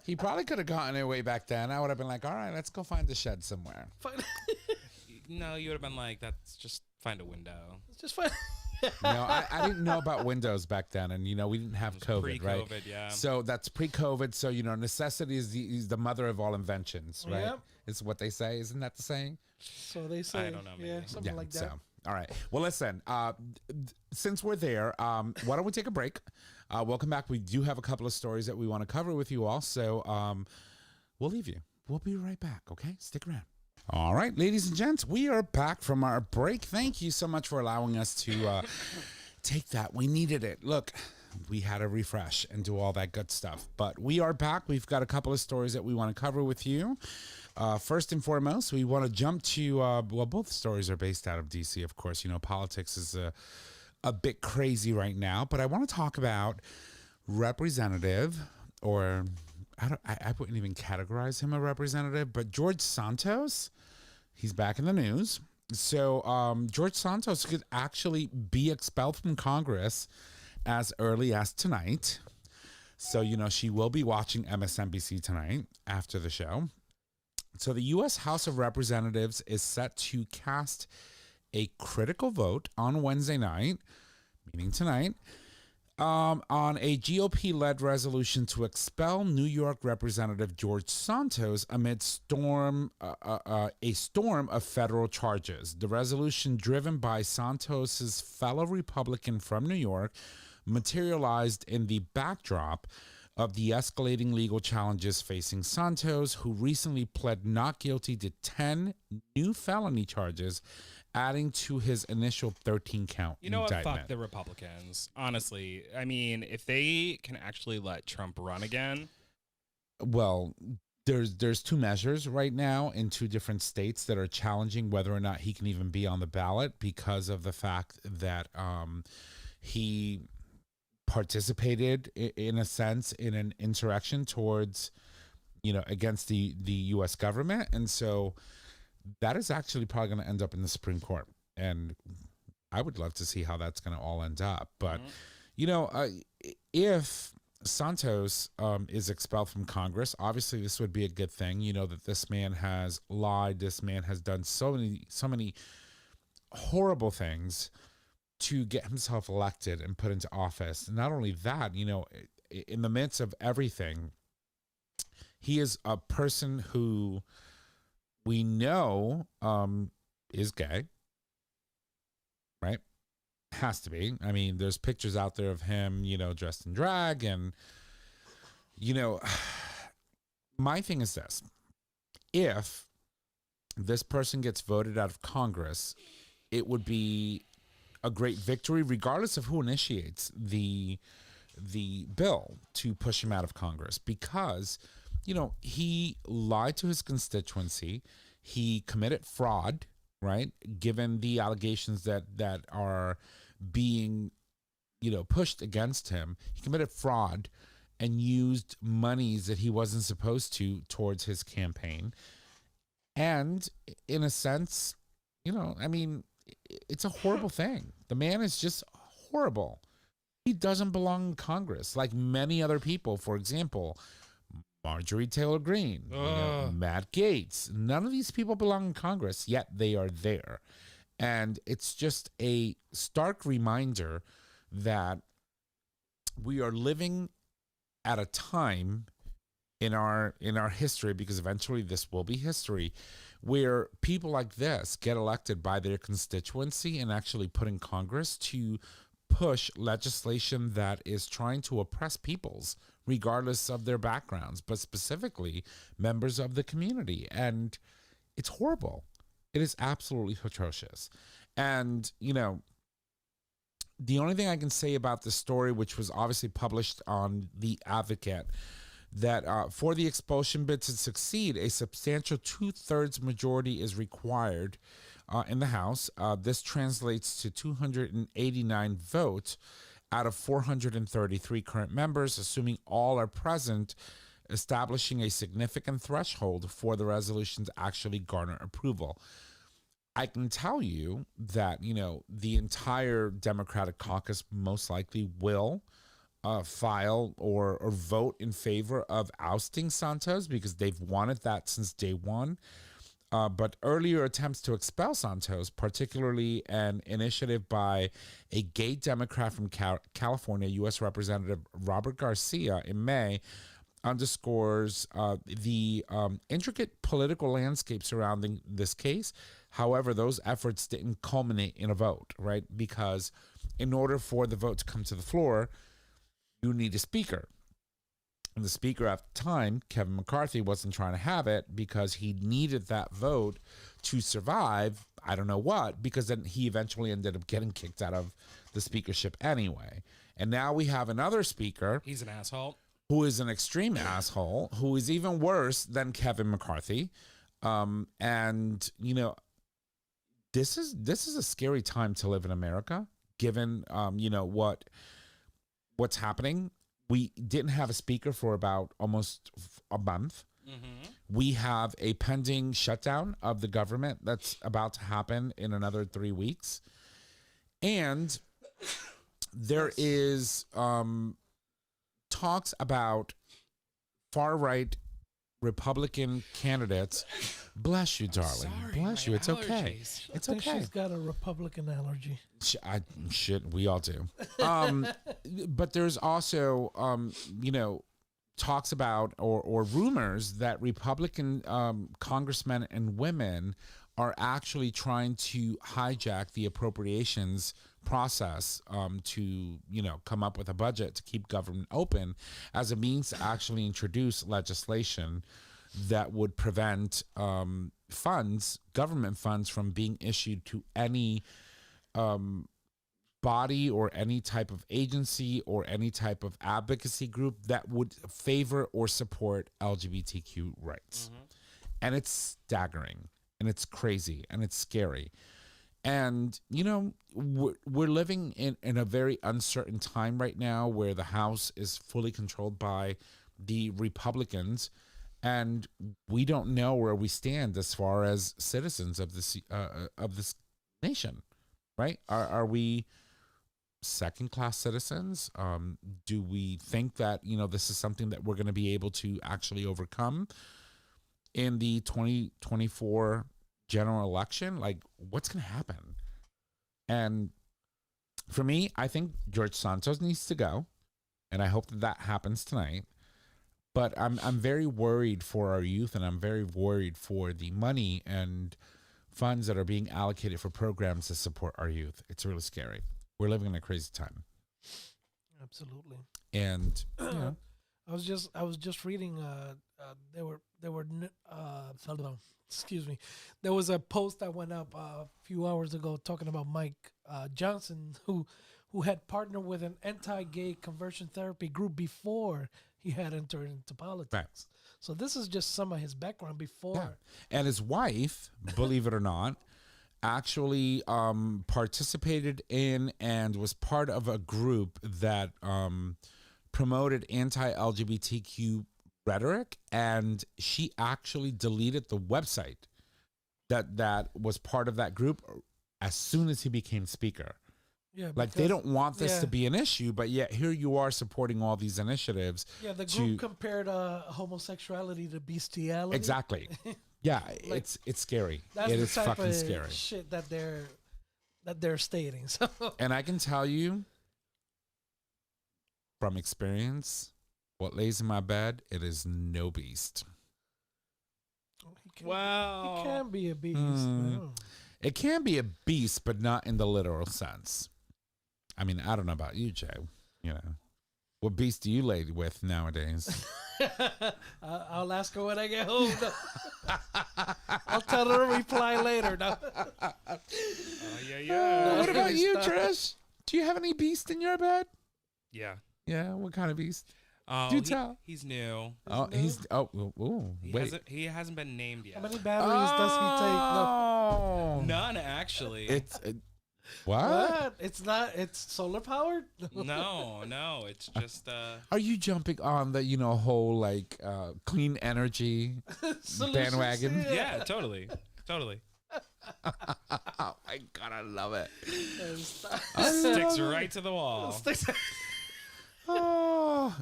He probably could have gotten it way back then. I would have been like, all right, let's go find the shed somewhere. No, you would have been like, that's just find a window. It's just fine. No, I didn't know about windows back then. And, we didn't have It was COVID, right? pre-COVID, yeah. So that's pre-COVID. So, necessity is the mother of all inventions, right? Yep. Is what they say. Isn't that the saying? So they say. I don't know, Yeah, maybe. something like that. So, all right. Well, listen, since we're there, why don't we take a break? We'll come back. We do have a couple of stories that we want to cover with you all. So we'll leave you. We'll be right back. Okay. Stick around. All right, ladies and gents, we are back from our break. Thank you so much for allowing us to take that. We needed it. Look, we had a refresh and do all that good stuff. But we are back. We've got a couple of stories that we want to cover with you. First and foremost, we want to jump to, both stories are based out of D.C., of course. Politics is a bit crazy right now. But I want to talk about Representative, or I wouldn't even categorize him a representative, but George Santos. He's back in the news. So George Santos could actually be expelled from Congress as early as tonight. So, she will be watching MSNBC tonight after the show. So the U.S. House of Representatives is set to cast a critical vote on Wednesday night, meaning tonight, on a GOP-led resolution to expel New York Representative George Santos amid a storm of federal charges. The resolution, driven by Santos's fellow Republican from New York, materialized in the backdrop of the escalating legal challenges facing Santos, who recently pled not guilty to 10 new felony charges, adding to his initial 13-count You know what? indictment. Fuck the Republicans. Honestly, I mean, if they can actually let Trump run again, Well, there's two measures right now in two different states that are challenging whether or not he can even be on the ballot because of the fact that he participated in a sense in an insurrection towards against the US government. And so that is actually probably going to end up in the Supreme Court, and I would love to see how that's going to all end up. But if Santos is expelled from Congress, obviously this would be a good thing. That this man has lied, this man has done so many horrible things to get himself elected and put into office. And not only that, in the midst of everything, he is a person who we know is gay, right? Has to be. I mean, there's pictures out there of him, dressed in drag. And, my thing is this. If this person gets voted out of Congress, it would be a great victory, regardless of who initiates the bill to push him out of Congress, because he lied to his constituency. He committed fraud, right? Given the allegations that are being, pushed against him, he committed fraud and used monies that he wasn't supposed to towards his campaign. And in a sense, it's a horrible thing. The man is just horrible. He doesn't belong in Congress like many other people. For example, Marjorie Taylor Greene, Matt Gaetz. None of these people belong in Congress, yet they are there. And it's just a stark reminder that we are living at a time in our history, because eventually this will be history, where people like this get elected by their constituency and actually put in Congress to push legislation that is trying to oppress peoples regardless of their backgrounds, but specifically members of the community. And it's horrible. It is absolutely atrocious. And, the only thing I can say about this story, which was obviously published on The Advocate, that for the expulsion bid to succeed, a substantial 2/3 majority is required in the House. This translates to 289 votes out of 433 current members, assuming all are present, establishing a significant threshold for the resolution to actually garner approval. I can tell you that, the entire Democratic caucus most likely will file or vote in favor of ousting Santos, because they've wanted that since day one. But earlier attempts to expel Santos, particularly an initiative by a gay Democrat from California, U.S. Representative Robert Garcia, in May, underscores the intricate political landscape surrounding this case. However, those efforts didn't culminate in a vote, right? Because in order for the vote to come to the floor, you need a speaker. And the speaker at the time, Kevin McCarthy, wasn't trying to have it because he needed that vote to survive, I don't know what, because then he eventually ended up getting kicked out of the speakership anyway. And now we have another speaker. He's an asshole. Who is an extreme asshole, who is even worse than Kevin McCarthy. And, this is a scary time to live in America, given, what's happening. We didn't have a speaker for about almost a month. Mm-hmm. We have a pending shutdown of the government that's about to happen in another 3 weeks. And there is talks about far-right Republican candidates. Bless you, darling. Sorry, bless you. It's allergies. Okay. It's I think okay. she's got a Republican allergy. We all do. But there's also, talks about or rumors that Republican congressmen and women are actually trying to hijack the appropriations process to, come up with a budget to keep government open as a means to actually introduce legislation that would prevent government funds from being issued to any body or any type of agency or any type of advocacy group that would favor or support LGBTQ rights. And it's staggering and it's crazy and it's scary. And, you know, we're living in a very uncertain time right now where the House is fully controlled by the Republicans, and we don't know where we stand as far as citizens of this nation, right? Are we second-class citizens? Do we think that, you know, this is something that we're going to be able to actually overcome in the 2024 general election? Like, what's going to happen? And for me, I think George Santos needs to go, and I hope that happens tonight. But I'm very worried for our youth, and I'm very worried for the money and funds that are being allocated for programs to support our youth. It's really scary. We're living in a crazy time. Absolutely. And you know, I was just reading. Excuse me. There was a post that went up a few hours ago talking about Mike Johnson, who had partnered with an anti-gay conversion therapy group before he had entered into politics. Right. So this is just some of his background before. yeah. And his wife, believe it or not, actually participated in and was part of a group that promoted anti-LGBTQ rhetoric, and she actually deleted the website that was part of that group as soon as he became speaker. Yeah, Like, they don't want this to be an issue, but yet here you are supporting all these initiatives. Yeah, the group compared homosexuality to bestiality. Exactly. Yeah, Like, it's scary. That's It the is type fucking of scary. shit that they're stating. So And I can tell you from experience, what lays in my bed, it is no beast. Wow. he can be a beast. Mm. It can be a beast, but not in the literal sense. I mean, I don't know about you, Jay. You know, what beast do you lay with nowadays? I'll ask her when I get home. I'll tell her to reply later. No. Yeah. What about you, Stop. Trish? Do you have any beast in your bed? Yeah. Yeah, what kind of beast? Oh, Do tell. He's new. Wait. He hasn't been named yet. How many batteries does he take? No. None, actually. It's what? What? It's not. It's solar powered. No. It's just Are you jumping on the whole like clean energy bandwagon? yeah, totally. Oh my god, I love it. Sticks right to the wall. Oh,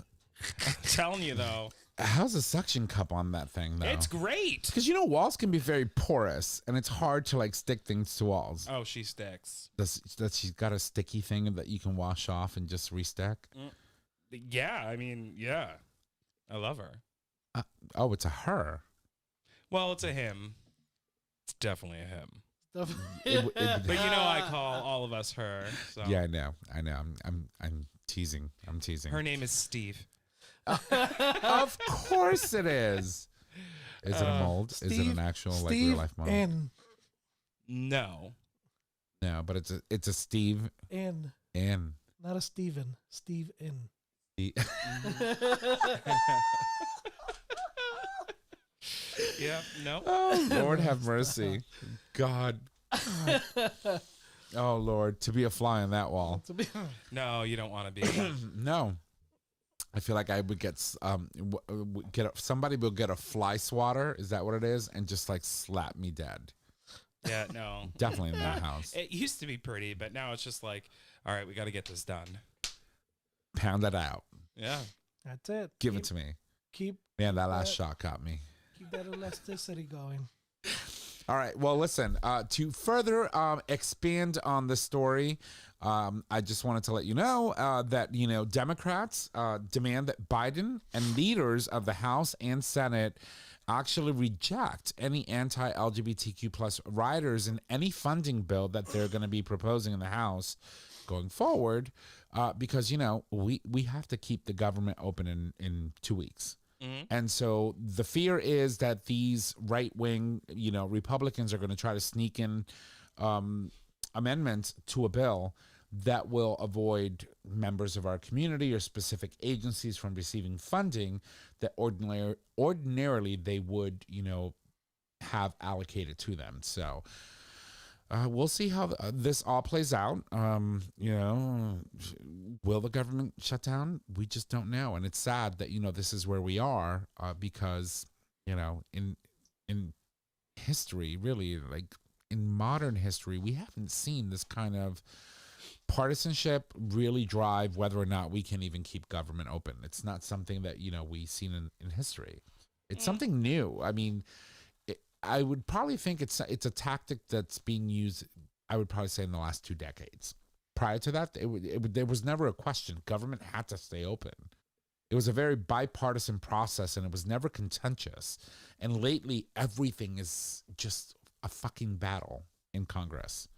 I'm telling you though. how's the suction cup on that thing though? It's great. Because walls can be very porous, and it's hard to like stick things to walls. Oh, she sticks. Does she's got a sticky thing that you can wash off and just restick? Yeah, I mean, yeah. I love her. Oh, it's a her. Well, it's a him. It's definitely a him. It But I call all of us her. So. yeah, I know. I'm teasing. I'm teasing. Her name is Steve. Of course it is. Is it a mold? Is it an actual like real life mold? N. No. No, but it's a Steve N. N. Not a Steven. Steve N. Yeah, no. Oh, Lord have mercy. God. Oh, Lord. To be a fly on that wall. No, you don't want to be. No. I feel like I would get somebody will get a fly swatter. Is that what it is? And just like slap me dead. Yeah, no. Definitely in that house. It used to be pretty, but now it's just like, all right, we got to get this done. Pound it out. Yeah. That's it. Give it to me. Man, that last shot got me. Keep that elasticity going. All right. Well, listen, to further expand on the story, I just wanted to let you know that, Democrats demand that Biden and leaders of the House and Senate actually reject any anti-LGBTQ plus riders in any funding bill that they're going to be proposing in the House going forward, because, we have to keep the government open in 2 weeks. Mm-hmm. And so the fear is that these right-wing, Republicans are going to try to sneak in amendments to a bill that will avoid members of our community or specific agencies from receiving funding that ordinarily they would, have allocated to them. So we'll see how this all plays out. Will the government shut down? We just don't know. And it's sad that, this is where we are because, in history, really, like in modern history, we haven't seen this kind of partisanship really drive whether or not we can even keep government open. It's not something that, we've seen in history. It's something new. I mean, I would probably think it's a tactic that's being used, I would probably say, in the last 2 decades. Prior to that, there was never a question. Government had to stay open. It was a very bipartisan process, and it was never contentious. And lately, everything is just a fucking battle in Congress.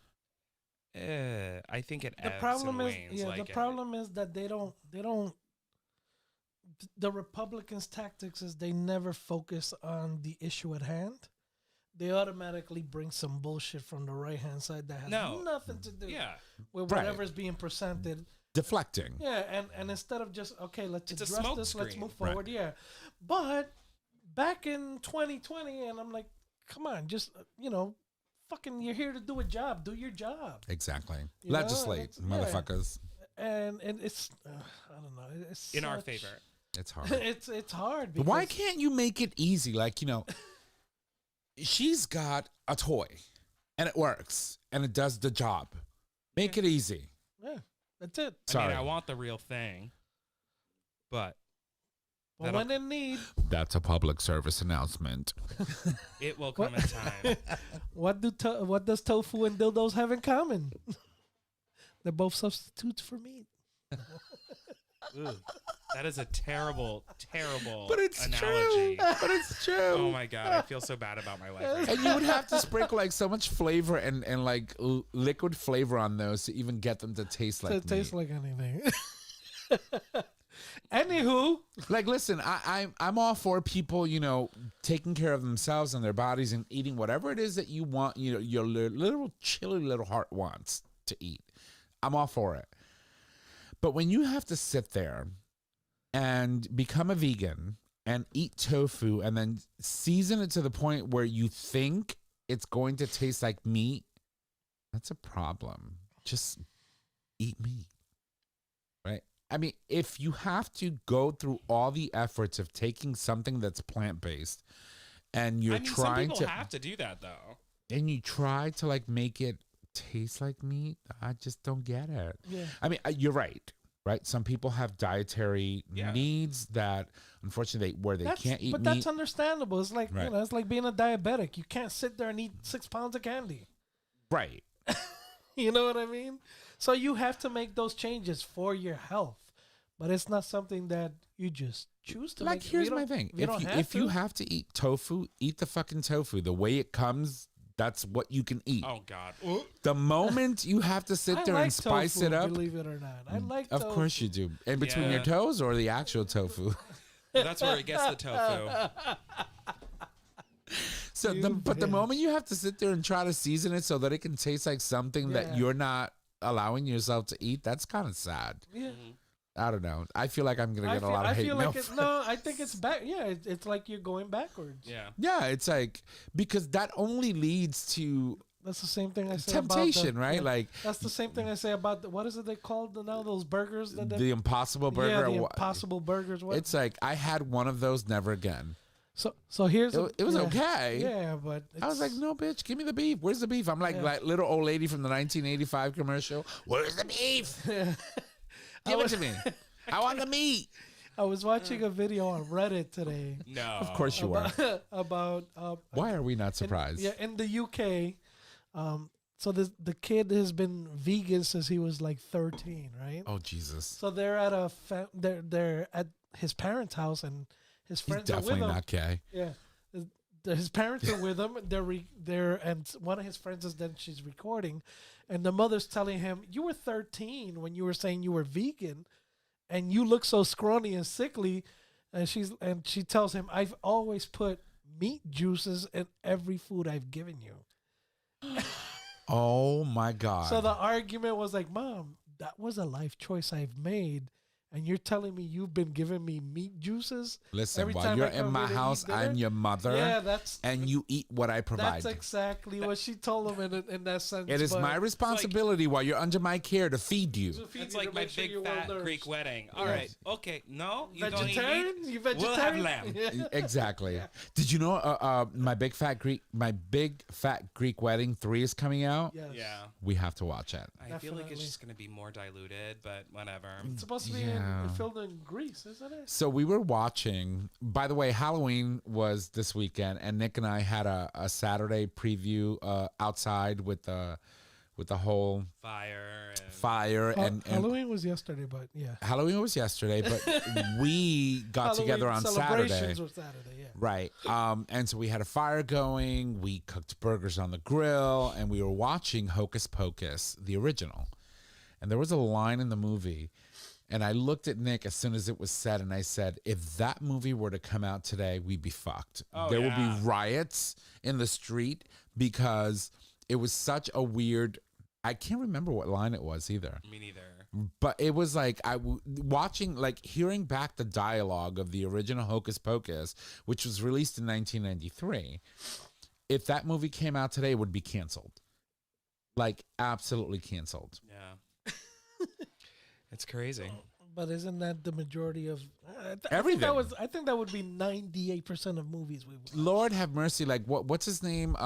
I think it The ebbs problem and is, wanes. the problem is that they don't. The Republicans' tactics is they never focus on the issue at hand. They automatically bring some bullshit from the right hand side that has nothing to do with whatever is being presented. Deflecting. Yeah, and instead of just let's It's a address smoke this, let's screen. move forward. Right. Yeah, but back in 2020, and I'm like, come on, just fucking, you're here to do a job. Do your job. Exactly. You know, Legislate, and it's- motherfuckers. And it's I don't know. It's in our such- favor. It's hard. It's hard. But why because- can't you make it easy? Like, she's got a toy and it works and it does the job. Make it easy. Yeah, that's it. Sorry. I want the real thing, but Well, when in need, That's a public service announcement. it will come in time. what does tofu and dildos have in common? They're both substitutes for meat. Ugh, that is a terrible, terrible But it's analogy. true. But it's true. Oh my god, I feel so bad about my life right now. And you would have to sprinkle like so much flavor and like liquid flavor on those to even get them to taste like It tastes meat. like anything. Anywho, Like, listen, I'm all for people, taking care of themselves and their bodies and eating whatever it is that you want, your little chilly little heart wants to eat. I'm all for it. But when you have to sit there and become a vegan and eat tofu and then season it to the point where you think it's going to taste like meat, that's a problem. Just eat meat, right? I mean, if you have to go through all the efforts of taking something that's plant-based and you're some trying people to have to do that though. and you try to like make it taste like meat, I just don't get it. yeah. I mean, you're right? Some people have dietary needs that, unfortunately, where they can't eat But meat. that's understandable. It's like Right. it's like being a diabetic. You can't sit there and eat 6 pounds of candy. Right. You know what I mean? So you have to make those changes for your health. But it's not something that you just choose to Like, make. here's my thing. If you have to eat tofu, eat the fucking tofu. The way it comes, that's what you can eat. Oh god. The moment you have to sit there and spice tofu, it up, believe it or not. I like of tofu. course you do. In between your Yeah. toes or the actual tofu. That's where it gets the tofu. So, but the moment you have to sit there and try to season it so that it can taste like something that Yeah. you're not allowing yourself to eat, that's kind of sad. Yeah. I don't know. I feel like I'm gonna get a lot of hate mail. I think it's back. Yeah, it's like you're going backwards. Yeah. Yeah, it's like, because that only leads to That's the same thing I say temptation, about right? yeah, Like that's the same thing I say about what is it they called now? Those burgers that the Impossible Burger. Yeah, the or what- Impossible Burgers. What? It's like I had one of those, never again. So here's It was yeah, okay. Yeah, but I was like, no, bitch, give me the beef. Where's the beef? I'm like little old lady from the 1985 commercial. Where's the beef? Give it to me. I want the meat. I was watching a video on Reddit today. No. Of course you are. about Why are we not surprised? in the UK. So the kid has been vegan since he was like 13, right? Oh Jesus. So they're at they're at his parents' house and his He's friends are with definitely him. not gay. Yeah. His parents are with him. They're and one of his friends is then she's recording, and the mother's telling him, "You were 13 when you were saying you were vegan, and you look so scrawny and sickly." And she tells him, "I've always put meat juices in every food I've given you." Oh my God. So the argument was like, "Mom, that was a life choice I've made. And you're telling me you've been giving me meat juices? Listen, every while time you're I come in my here to eat house, dinner? I'm your mother. Yeah, and you eat what I provide. that's exactly what she told him in that sense. It is but my responsibility while you're under my care to feed you. to feed It's you, like to my make sure big you're fat well-nourished. Greek wedding. All Yes. right, okay, no, you don't eat Vegetarian? meat. You We'll have vegetarian? lamb. Yeah. Exactly. Did you know my big fat Greek wedding 3 is coming out? Yes. Yeah, We have to watch it. I feel like it's Definitely. just gonna be more diluted, but whatever. It's supposed to be Yeah. filmed in Greece, isn't it? So we were watching. By the way, Halloween was this weekend, and Nick and I had a Saturday preview outside with the whole Fire. And fire and Halloween was yesterday, but yeah. Halloween was yesterday, but we got together on Saturday. Celebrations were Saturday, yeah. Right. And so we had a fire going. We cooked burgers on the grill, and we were watching Hocus Pocus, the original. And there was a line in the movie, and I looked at Nick as soon as it was said, and I said, if that movie were to come out today, we'd be fucked. Oh, There would yeah. be riots in the street because it was such a weird. I can't remember what line it was either. Me neither. But it was like watching, like hearing back the dialogue of the original Hocus Pocus, which was released in 1993. If that movie came out today, it would be canceled. Like absolutely canceled. Yeah. It's crazy. But isn't that the majority of Everything. I think that would be 98% of movies we watch. Lord have mercy. Like what's his name?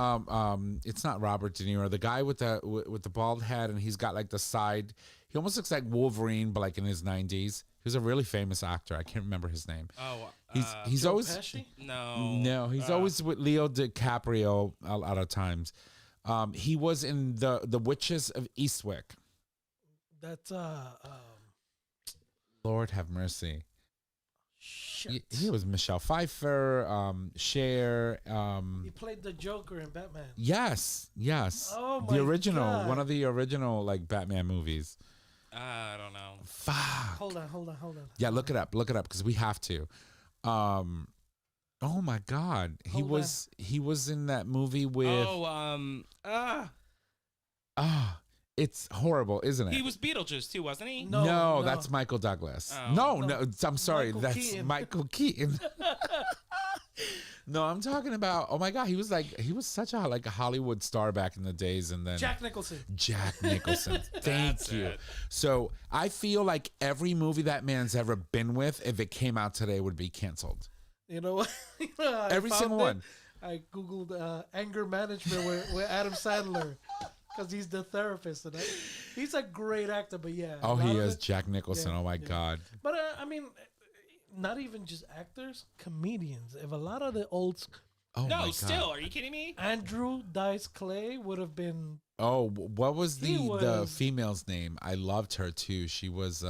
It's not Robert De Niro. The guy with the bald head, and he's got like the side. He almost looks like Wolverine, but like in his 90s. He was a really famous actor. I can't remember his name. Oh, He's Joe always Pesci? no. He's always with Leo DiCaprio a lot of times. He was in the Witches of Eastwick. That's Lord have mercy. shit. He was Michelle Pfeiffer, Cher. He played the Joker in Batman. Yes. Oh The my original, God. one of the original like Batman movies. I don't know. Fuck. Hold on. Yeah, look it up because we have to. Oh my God, he Hold was in that movie with. It's horrible, isn't it? He was Beetlejuice too, wasn't he? No. That's Michael Douglas. Oh. No, I'm sorry, Michael that's Keaton. Michael Keaton. No, I'm talking about. Oh my God, he was such a Hollywood star back in the days, and then Jack Nicholson. Jack Nicholson. Thank That's you. it. So I feel like every movie that man's ever been with, if it came out today, would be canceled. You know what? I Every found single it. one. I googled anger management with Adam Sandler because he's the therapist, and he's a great actor. But yeah, Oh, a lot he of is it- Jack Nicholson. yeah, Oh my yeah. God. But I mean, not even just actors, comedians. If a lot of the old Oh my No, God. still. Are you kidding me? Andrew Dice Clay would have been. Oh, what was He the was- female's name? I loved her too. She was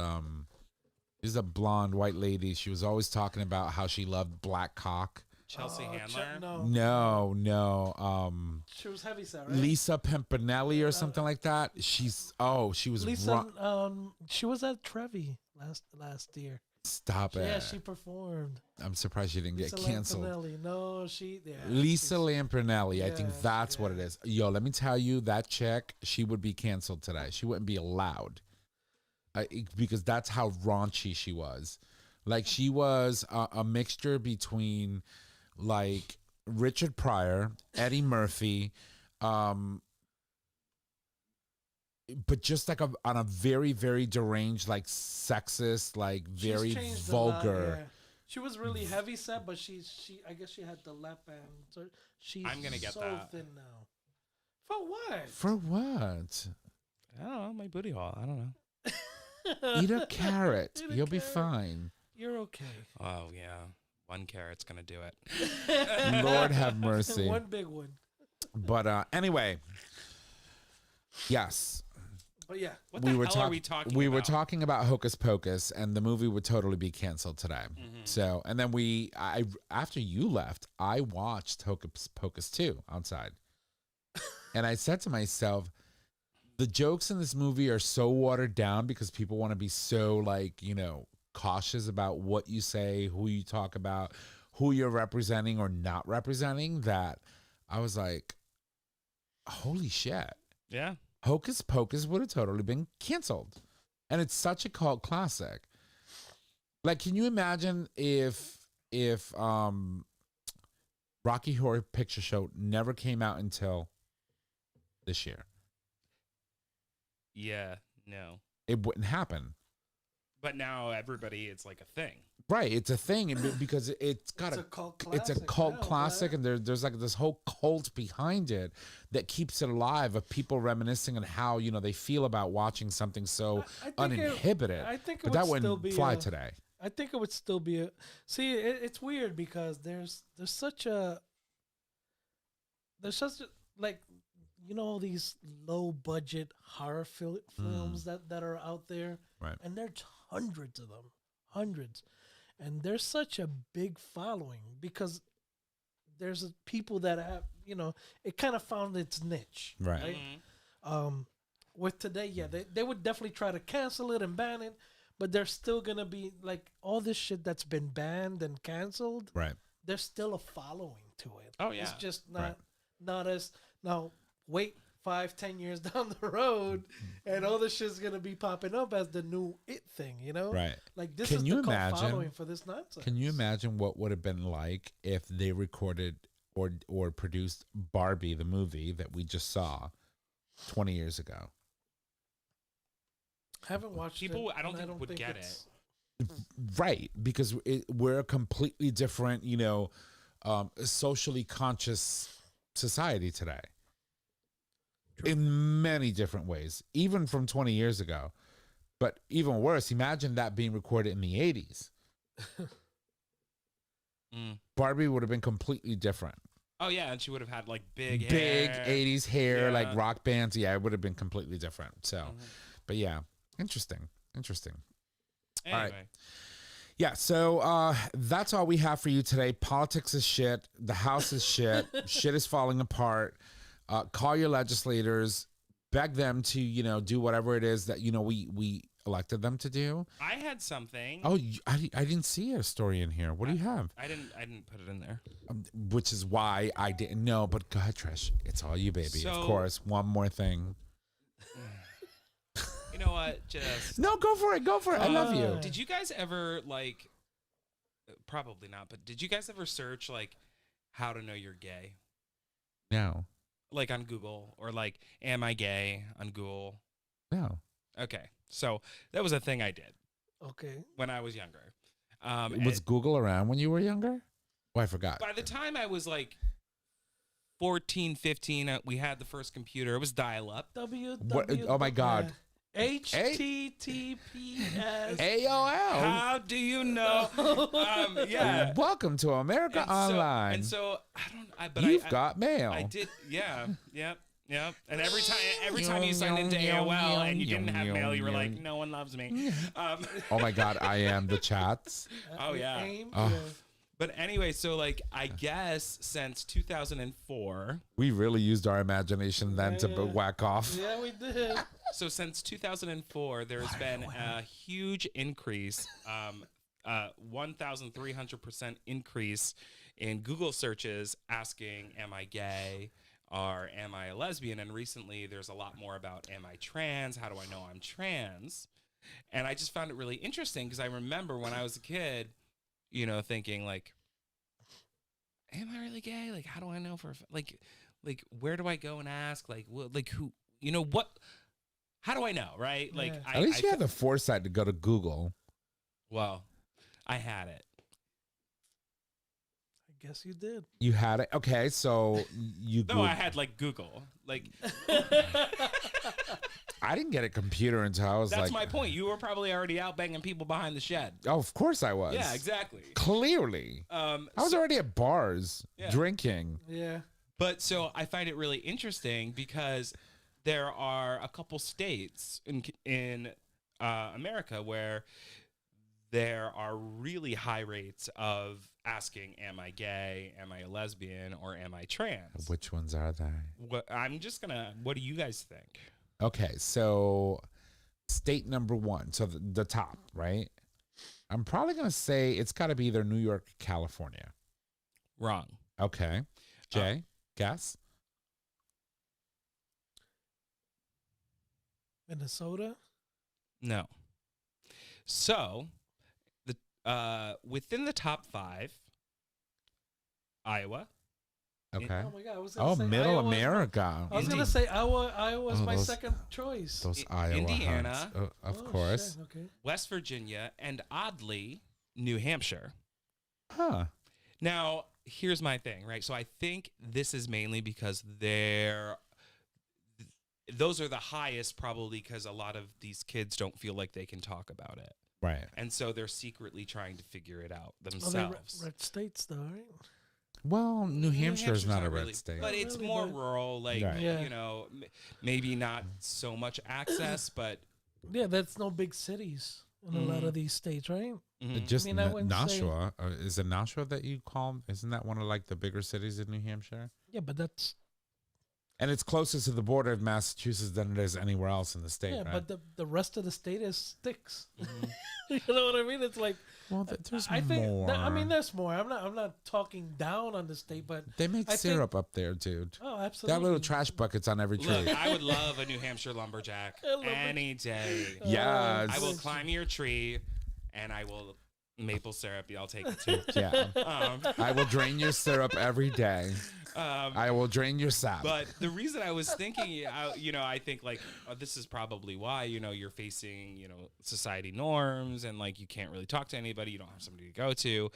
she's a blonde white lady. She was always talking about how she loved black cock. Chelsea Handler. No. She was heavyset, right? Lisa Pimpinelli or something like that. She was Lisa, she was at Trevi last year. Stop it. Yeah, she performed. I'm surprised she didn't get Lisa canceled. Lampanelli. No, yeah. Lisa Lampanelli, I think Yes, that's what it is. Yo, let me tell you, that chick, she would be canceled today. She wouldn't be allowed because that's how raunchy she was. Like, she was a mixture between, like, Richard Pryor, Eddie Murphy, but just like on a very, very deranged, like sexist, like She's very changed a lot, vulgar. yeah. She was really heavy set, but she I guess she had the lap band. So she's I'm gonna get so that. thin now. For what? For what? I don't know. My booty hole. I don't know. Eat a carrot. Eat a You'll be carrot. fine. You're okay. Oh yeah, 1 carrot's gonna do it. Lord have mercy. One big one. But anyway, yes. But yeah, What the hell are we talking We about? were talking about Hocus Pocus, and the movie would totally be canceled today. Mm-hmm. So, and then after you left, I watched Hocus Pocus 2 outside. And I said to myself, the jokes in this movie are so watered down because people want to be so, like, cautious about what you say, who you talk about, who you're representing or not representing, that I was like, holy shit. Yeah. Hocus Pocus would have totally been canceled. And it's such a cult classic. Like, can you imagine if Rocky Horror Picture Show never came out until this year? Yeah, no. It wouldn't happen. But now everybody, it's like a thing. Right, it's a thing, and because it's It's a cult classic. it's a cult now, classic, right? and there's like this whole cult behind it that keeps it alive, of people reminiscing on how they feel about watching something so I think uninhibited. I think it but would that still wouldn't be fly today. I think it would still be a. See, it's weird because there's such a like these low budget horror films that are out there, Right. and there's hundreds of them, hundreds, and there's such a big following because there's people that have it kind of found its niche, Right. With today, yeah, they would definitely try to cancel it and ban it, but there's still gonna be like all this shit that's been banned and canceled. Right. There's still a following to it. Oh, It's yeah. just Right. not as now. Wait 5-10 years down the road, and all this shit's gonna be popping up as the new it thing. Right. Like this Can is you the cult imagine- following for this nonsense. Can you imagine what would have been like if they recorded or produced Barbie, the movie that we just saw 20 years ago? I haven't watched People, it. I don't and think would get it's- Right, because we're a completely different, socially conscious society today. In many different ways, even from 20 years ago. But even worse, imagine that being recorded in the 80s. Barbie would have been completely different. Oh, yeah, and she would have had like big hair. 80s hair, like Yeah. rock bands. Yeah, it would have been completely different. So, Mhm. but yeah, interesting. Anyway. All right. Yeah, so that's all we have for you today. Politics is shit. The House is shit. Shit is falling apart. Call your legislators, beg them to, do whatever it is that, we elected them to do. I had something. Oh, I didn't see a story in here. What do you have? I didn't put it in there. Which is why I didn't know, but go ahead, Trish. It's all you, baby. So- Of course. One more thing. You know what? Just No, go for it. Go for it. I love you. Did you guys ever probably not, but did you guys ever search like how to know you're gay? No. Like on Google, or like am I gay on Google? No. Okay. So that was a thing I did Okay. when I was younger. Was Google around when you were younger? Oh, I forgot. By the time I was like 14, 15, we had the first computer. It was dial up. What- oh my God. HTTPS. AOL. How do you know? Yeah. Welcome to America Online. And so I don't. But You've I got mail. I did. Yeah. Yep. Yep. And every time you signed into AOL and you didn't have mail, you were like, no one loves me. Oh my God, I am the chats. Oh, yeah. AIM, Oh. yeah. But anyway, so like I guess since 2004. We really used our imagination then to Yeah. whack off. Yeah, we did. So since 2004, there has been a huge increase, 1,300% increase in Google searches asking, am I gay or am I a lesbian? And recently there's a lot more about, am I trans? How do I know I'm trans? And I just found it really interesting because I remember when I was a kid, thinking like, am I really gay? Like, how do I know like, where do I go and ask? Like, who, what? How do I know, right? Like, Yeah. At least you had the foresight to go to Google. Well, I had it. I guess you did. You had it. Okay, so you. No, I had like Google. Like, I didn't get a computer until I was that's like. my point. You were probably already out banging people behind the shed. Oh, of course I was. Yeah, exactly. Clearly, I was already at bars Yeah. drinking. Yeah. But so I find it really interesting because there are a couple states in America where there are really high rates of asking, am I gay, am I a lesbian, or am I trans? Which ones are they? What do you guys think? Okay, so state number one, so the top, right? I'm probably gonna say it's got to be either New York, California. Wrong. Okay, Jay, guess. Minnesota. No. So, within the top 5, Iowa. Okay. Oh my God! I was gonna Oh, say Middle Iowa's America. I was gonna say Iowa's my those- second choice. Those I- Iowa Indiana. hunts. Of Oh, course. shit, okay. West Virginia, and oddly, New Hampshire. Huh. Now, here's my thing, right? So I think this is mainly because those are the highest probably because a lot of these kids don't feel like they can talk about it. Right. And so they're secretly trying to figure it out Oh, they're themselves. red states, though, right? Well, New Hampshire is Hampshire's not a really, red state. but it's Really, more but- rural, like, Right. Yeah. you know, maybe not so much access, but Yeah, that's no big cities in a lot of these states, right? mhm. Just I mean, I wouldn't say- Nashua. Is it Nashua that you call? Isn't that one of like the bigger cities in New Hampshire? Yeah, but that's And it's closer to the border of Massachusetts than it is anywhere else in the state, yeah, right? but the rest of the state is sticks. Mhm. You know what I mean? It's like well, there's I think more. I mean there's more. I'm not talking down on the state, but they make I think- syrup up there, dude. oh, They absolutely. have little trash buckets on every tree. Look, I would love a New Hampshire lumberjack any day. Yes. I will climb your tree, and I will maple syrup. I'll take it too. Yeah. Um, I will drain your syrup every day. I will drain your sap. But the reason I was thinking, I think like this is probably why, you're facing, society norms and like you can't really talk to anybody. You don't have somebody to go to.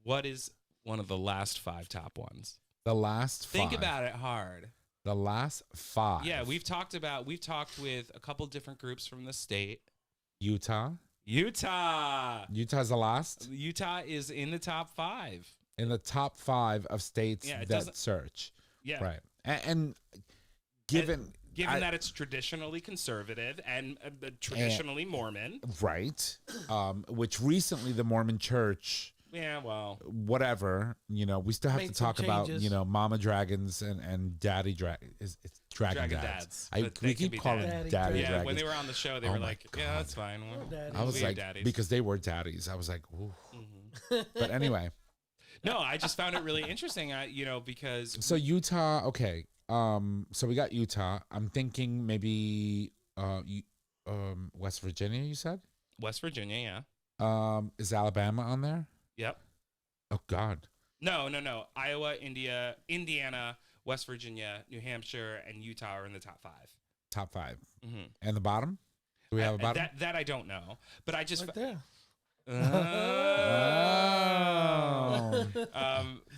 What is one of the last 5 top ones? The last 5. Think about it hard. The last 5. Yeah, we've talked with a couple different groups from the state. Utah. Utah's the last Utah is in the top 5. in the top 5 of states Yeah, it that doesn't- search. Yeah. Right. And given Given I- that it's traditionally conservative and traditionally Mormon. right, which recently the Mormon Church, Yeah, well, whatever, we still have to Made some talk about, changes. Mama dragons and daddy dragon. It's dragon Dragon dads. dads, but We they can keep be calling daddy. them Daddy daddy yeah, dragons. when they were on the show, they Oh were my like, God. yeah, that's fine. Oh, daddy. I was we like, daddies. because they were daddies. I was like, ooh. Mhm. But anyway, No, I just found it really interesting, because so Utah, okay. So we got Utah. I'm thinking maybe West Virginia, you said? West Virginia, yeah. Is Alabama on there? Yep. Oh God. No. Iowa, Indiana, West Virginia, New Hampshire, and Utah are in the top 5. Top 5. Mm-hmm. And the bottom? Do we have a bottom? That I don't know, but I just right there. Oh.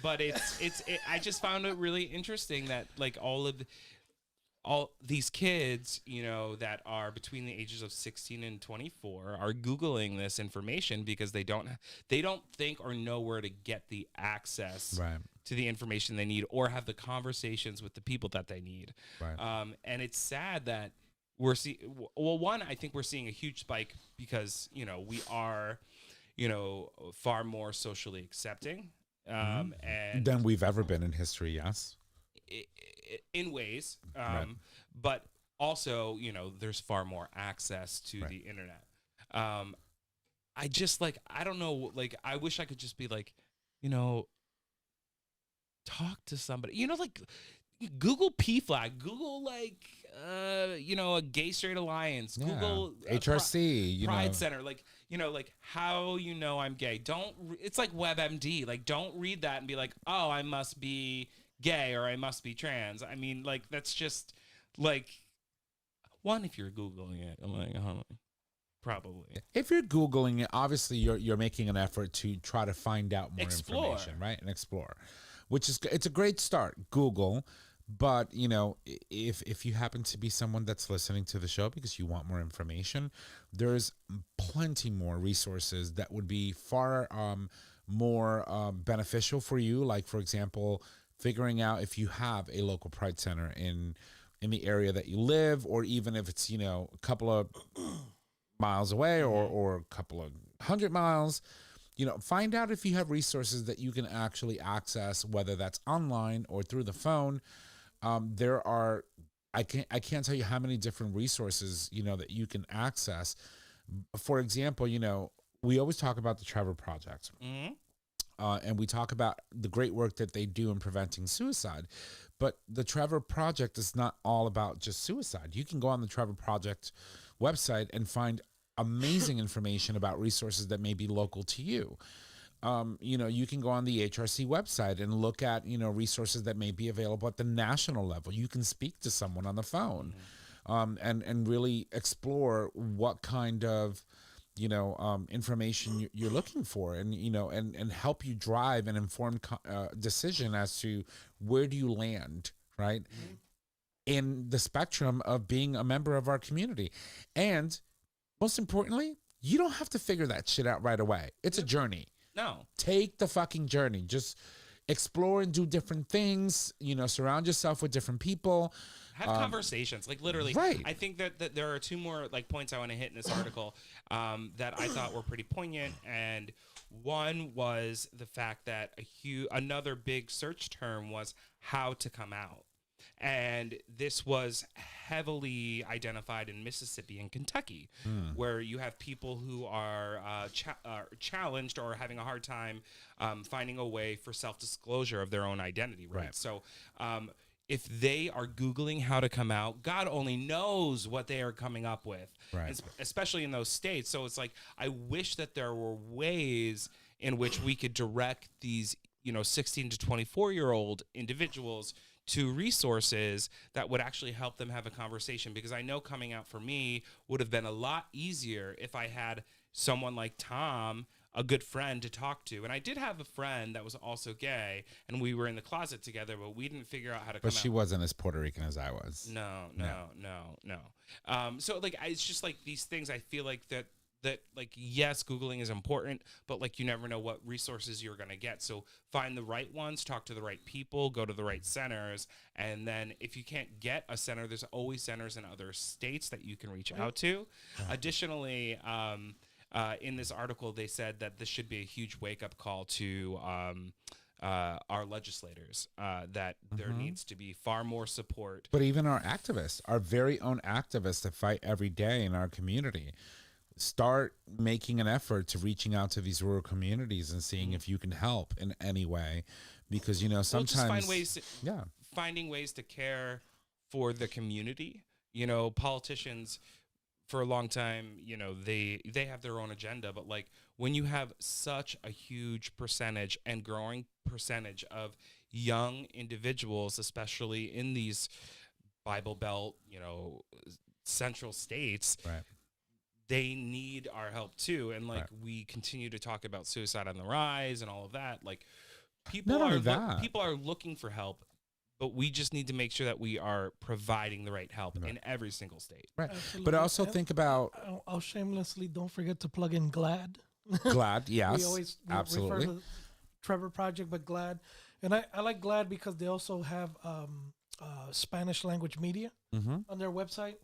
But I just found it really interesting that like all these kids, that are between the ages of 16 and 24 are Googling this information because they don't think or know where to get the access Right. to the information they need or have the conversations with the people that they need. Right. And it's sad that we're I think we're seeing a huge spike because, we are, far more socially accepting. And Than we've ever been in history, yes. in ways, Right. but also, there's far more access to Right. the internet. I just I don't know, I wish I could just be talk to somebody, like Google PFLAG, Google a gay straight alliance, Yeah. Google HRC, Pride Center, how I'm gay. It's like WebMD. Don't read that and be like, oh, I must be gay or I must be trans. I mean, that's just one, if you're Googling it, I'm like, oh, probably. If you're Googling it, obviously you're making an effort to try to find out more Explore. information, right? And explore, which is it's a great start. Google. But, if you happen to be someone that's listening to the show because you want more information, there's plenty more resources that would be far more beneficial for you. Like, for example, figuring out if you have a local Pride Center in the area that you live, or even if it's, a couple of miles away or a couple of 100 miles. Find out if you have resources that you can actually access, whether that's online or through the phone. There are, I can't tell you how many different resources, that you can access. For example, we always talk about the Trevor Project. Mm-hmm. And we talk about the great work that they do in preventing suicide. But the Trevor Project is not all about just suicide. You can go on the Trevor Project website and find amazing information about resources that may be local to you. You can go on the HRC website and look at, resources that may be available at the national level. You can speak to someone on the phone, and really explore what kind of, information you're looking for, and help you drive an informed decision as to where do you land, right? In the spectrum of being a member of our community. And most importantly, you don't have to figure that shit out right away. It's a journey. No. Take the fucking journey. Just explore and do different things, surround yourself with different people. Have conversations, like literally. Right. I think that there are two more like points I want to hit in this article that I thought were pretty poignant. And one was the fact that another big search term was how to come out. And this was heavily identified in Mississippi and Kentucky, where you have people who are challenged or having a hard time finding a way for self-disclosure of their own identity, right? So if they are Googling how to come out, God only knows what they are coming up with, right? Especially in those states. So it's like, I wish that there were ways in which we could direct these, 16 to 24-year-old individuals to resources that would actually help them have a conversation. Because I know coming out for me would have been a lot easier if I had someone like Tom, a good friend to talk to. And I did have a friend that was also gay, and we were in the closet together, but we didn't figure out how to come out. But she wasn't as Puerto Rican as I was. No. So like, it's just like these things, I feel like that like, yes, Googling is important, but like, you never know what resources you're going to get. So find the right ones, talk to the right people, go to the right centers. And then if you can't get a center, there's always centers in other states that you can reach out to. Additionally, in this article, they said that this should be a huge wake-up call to our legislators, that there needs to be far more support. But even our activists, our very own activists that fight every day in our community, start making an effort to reaching out to these rural communities and seeing if you can help in any way, because sometimes finding ways to care for the community. Politicians for a long time, they have their own agenda, but like, when you have such a huge percentage and growing percentage of young individuals, especially in these Bible Belt, central states, right, they need our help too. And like, we continue to talk about suicide on the rise and all of that. Like, people are looking for help, but we just need to make sure that we are providing the right help in every single state. Right. Absolutely. But also think about, I'll shamelessly, don't forget to plug in GLAD. yes, we always absolutely. refer to Trevor Project, but GLAD. And I like GLAD because they also have Spanish language media on their website.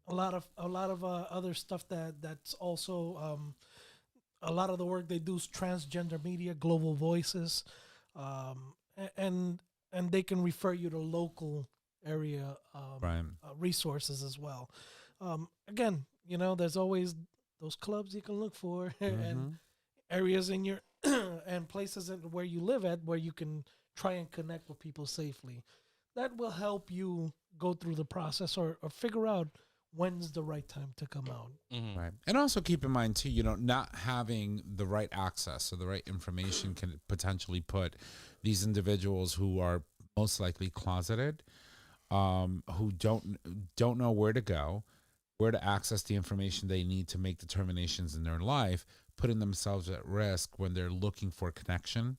A lot of other stuff that's also a lot of the work they do is transgender media, global voices, and they can refer you to local area resources as well. Again, there's always those clubs you can look for and areas in your and places where you live at where you can try and connect with people safely. That will help you go through the process or figure out when's the right time to come out. Right. And also keep in mind too, not having the right access or the right information can potentially put these individuals who are most likely closeted, who don't know where to go, where to access the information they need to make determinations in their life, putting themselves at risk when they're looking for connection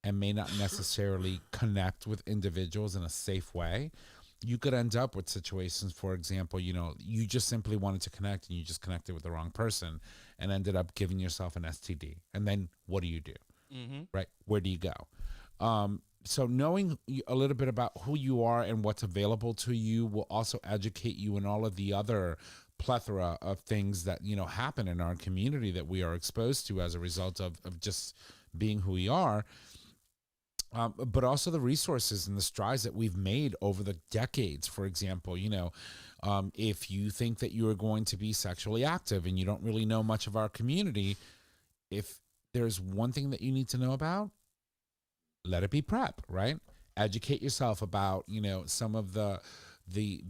and may not necessarily connect with individuals in a safe way. You could end up with situations, for example, you just simply wanted to connect and you just connected with the wrong person and ended up giving yourself an STD. And then what do? Right? Where do you go? So knowing a little bit about who you are and what's available to you will also educate you in all of the other plethora of things that, happen in our community that we are exposed to as a result of just being who we are. But also the resources and the strides that we've made over the decades. For example, if you think that you are going to be sexually active and you don't really know much of our community, if there's one thing that you need to know about, let it be PrEP, right? Educate yourself about, some of the the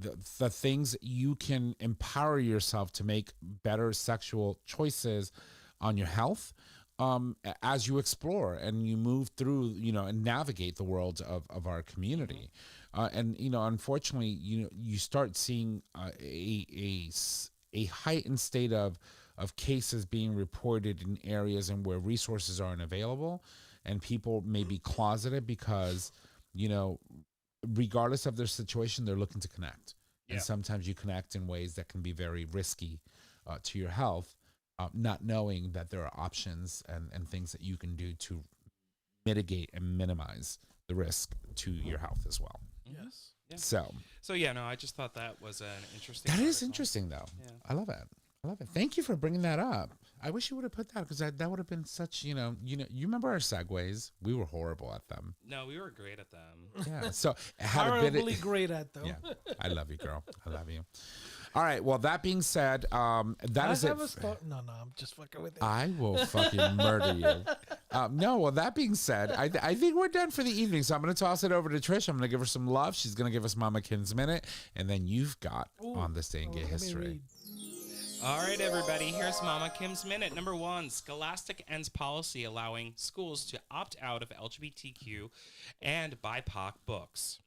things that you can empower yourself to make better sexual choices on your health as you explore and you move through, and navigate the world of our community. And, unfortunately, you start seeing a heightened state of cases being reported in areas and where resources aren't available, and people may be closeted because, regardless of their situation, they're looking to connect. Yeah. And sometimes you connect in ways that can be very risky to your health, not knowing that there are options and things that you can do to mitigate and minimize the risk to your health as well. Yes. Yeah. So yeah, no, I just thought that was an interesting. that is article. interesting, though. Yeah. I love it. Thank you for bringing that up. I wish you would have put that, because that would have been such, you remember our segues? We were horrible at them. No, we were great at them. Yeah. So had a bit Horribly great at them. yeah. I love you, girl. I love you. All right. Well, that being said, that I is it. have a no, I'm just fucking with you. I will fucking murder you. No, well, that being said, I think we're done for the evening. So I'm going to toss it over to Trish. I'm going to give her some love. She's going to give us Mama Kim's Minute. And then you've got On This Day in Gay Let me History. read. All right, everybody, here's Mama Kim's Minute. Number 1, Scholastic ends policy allowing schools to opt out of LGBTQ and BIPOC books.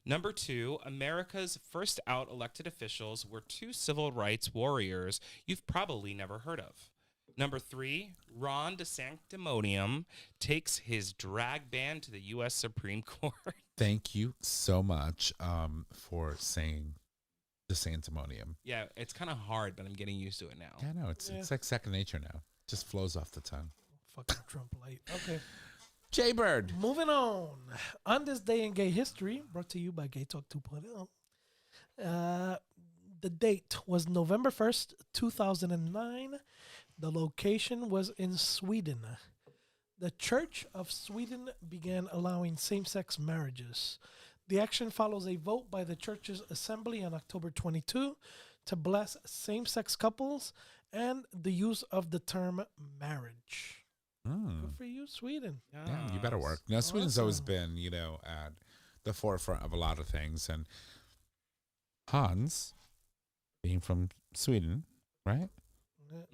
Number 2, America's first out elected officials were 2 civil rights warriors you've probably never heard of. Number 3, Ron DeSanctimonium takes his drag ban to the U.S. Supreme Court. Thank you so much for saying the Santimonium. Yeah, it's kind of hard, but I'm getting used to it now. Yeah, no, it's like second nature now. Just flows off the tongue. Fucking Trump light. Okay. Jaybird. Moving on this day in gay history, brought to you by GayTalk 2.0. The date was November 1st, 2009. The location was in Sweden. The Church of Sweden began allowing same-sex marriages. The action follows a vote by the church's assembly on October 22 to bless same-sex couples and the use of the term marriage. Good for you, Sweden. Yeah, you better work. Now, Sweden's always been, at the forefront of a lot of things. And Hans, being from Sweden, right?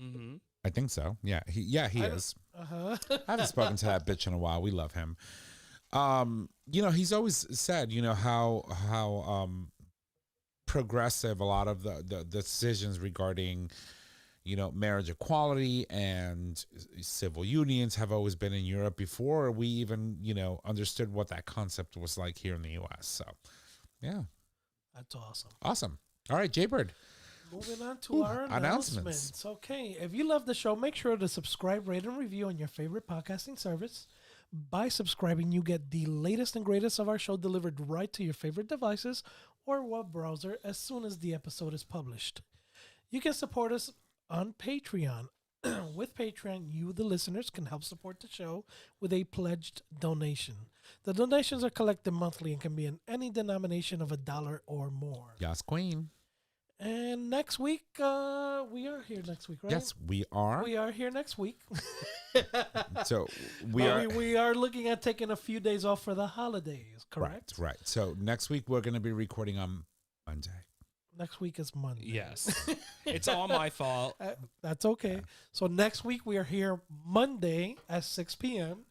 Mm-hmm. I think so. Yeah, he is. Uh-huh. I haven't spoken to that bitch in a while. We love him. He's always said, how progressive a lot of the decisions regarding, marriage equality and civil unions have always been in Europe before we even, understood what that concept was like here in the U.S. So, yeah. That's awesome. Awesome. All right, Jaybird. Moving on to our announcements. announcements. Okay, if you love the show, make sure to subscribe, rate, and review on your favorite podcasting service. By subscribing, you get the latest and greatest of our show delivered right to your favorite devices or web browser as soon as the episode is published. You can support us on Patreon. With Patreon, you, the listeners, can help support the show with a pledged donation. The donations are collected monthly and can be in any denomination of $1 or more. Yes, Queen. And next week, we are here next week, right? Yes, we are. We are here next week. So we are looking at taking a few days off for the holidays, correct? Right. So next week we're going to be recording on Monday. Next week is Monday. Yes. It's all my fault. That's okay. Yeah. So next week we are here Monday at 6 p.m.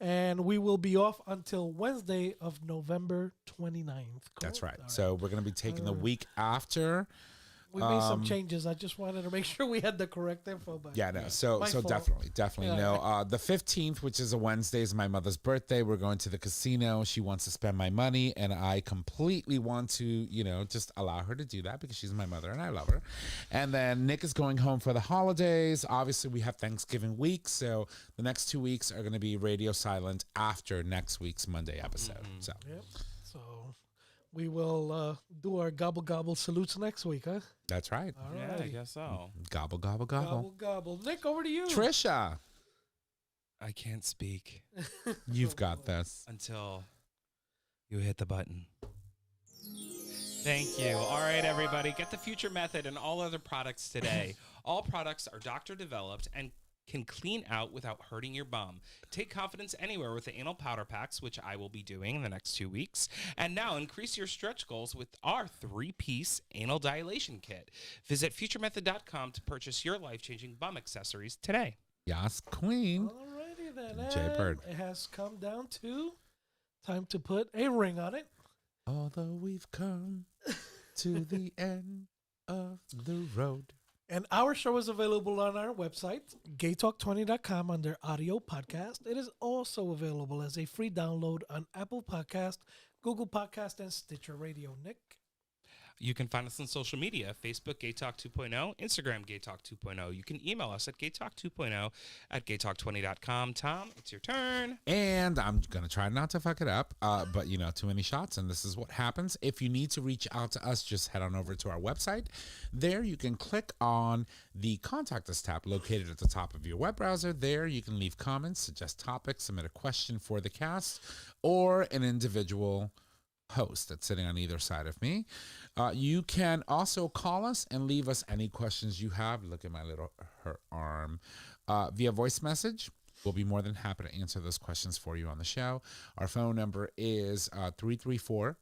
and we will be off until Wednesday of November 29th. Correct? That's right. So we're going to be taking the week after. We made some changes. I just wanted to make sure we had the correct info. But yeah, no. So definitely Yeah. no. The 15th, which is a Wednesday, is my mother's birthday. We're going to the casino. She wants to spend my money, and I completely want to, just allow her to do that because she's my mother and I love her. And then Nick is going home for the holidays. Obviously, we have Thanksgiving week, so the next 2 weeks are going to be radio silent after next week's Monday episode. So. Yep. So we will do our gobble gobble salutes next week, huh? That's right. All Yeah, right. I guess so. Gobble, gobble, gobble. Gobble gobble. Nick, over to you. Trisha, I can't speak you've got this. until you hit the button. Thank you. All right, everybody. Get the Future Method and all other products today. All products are doctor developed and can clean out without hurting your bum. Take confidence anywhere with the anal powder packs, which I will be doing in the next 2 weeks. And now increase your stretch goals with our 3-piece anal dilation kit. Visit futuremethod.com to purchase your life-changing bum accessories today. Yas, queen. Alrighty then. Jay and Bird. It has come down to time to put a ring on it. Although we've come to the end of the road. And our show is available on our website, gaytalk20.com, under audio podcast. It is also available as a free download on Apple Podcast, Google Podcast, and Stitcher Radio. Nick? You can find us on social media, Facebook, GayTalk 2.0, Instagram, GayTalk 2.0. You can email us at gaytalk2.0 at gaytalk20.com. Tom, it's your turn. And I'm going to try not to fuck it up, but, too many shots, and this is what happens. If you need to reach out to us, just head on over to our website. There you can click on the Contact Us tab located at the top of your web browser. There you can leave comments, suggest topics, submit a question for the cast, or an individual host that's sitting on either side of me. You can also call us and leave us any questions you have. Look at her arm. Via voice message. We'll be more than happy to answer those questions for you on the show. Our phone number is 334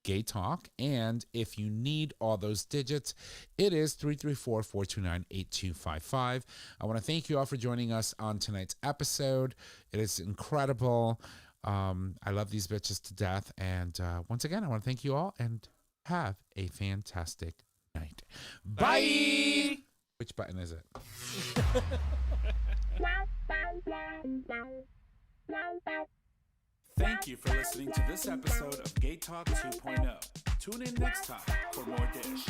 Gay Talk, and if you need all those digits, it is 334-429-8255. I want to thank you all for joining us on tonight's episode. It is incredible. I love these bitches to death. And once again, I want to thank you all and have a fantastic night. Bye! Which button is it? Thank you for listening to this episode of Gay Talk 2.0. Tune in next time for more dish.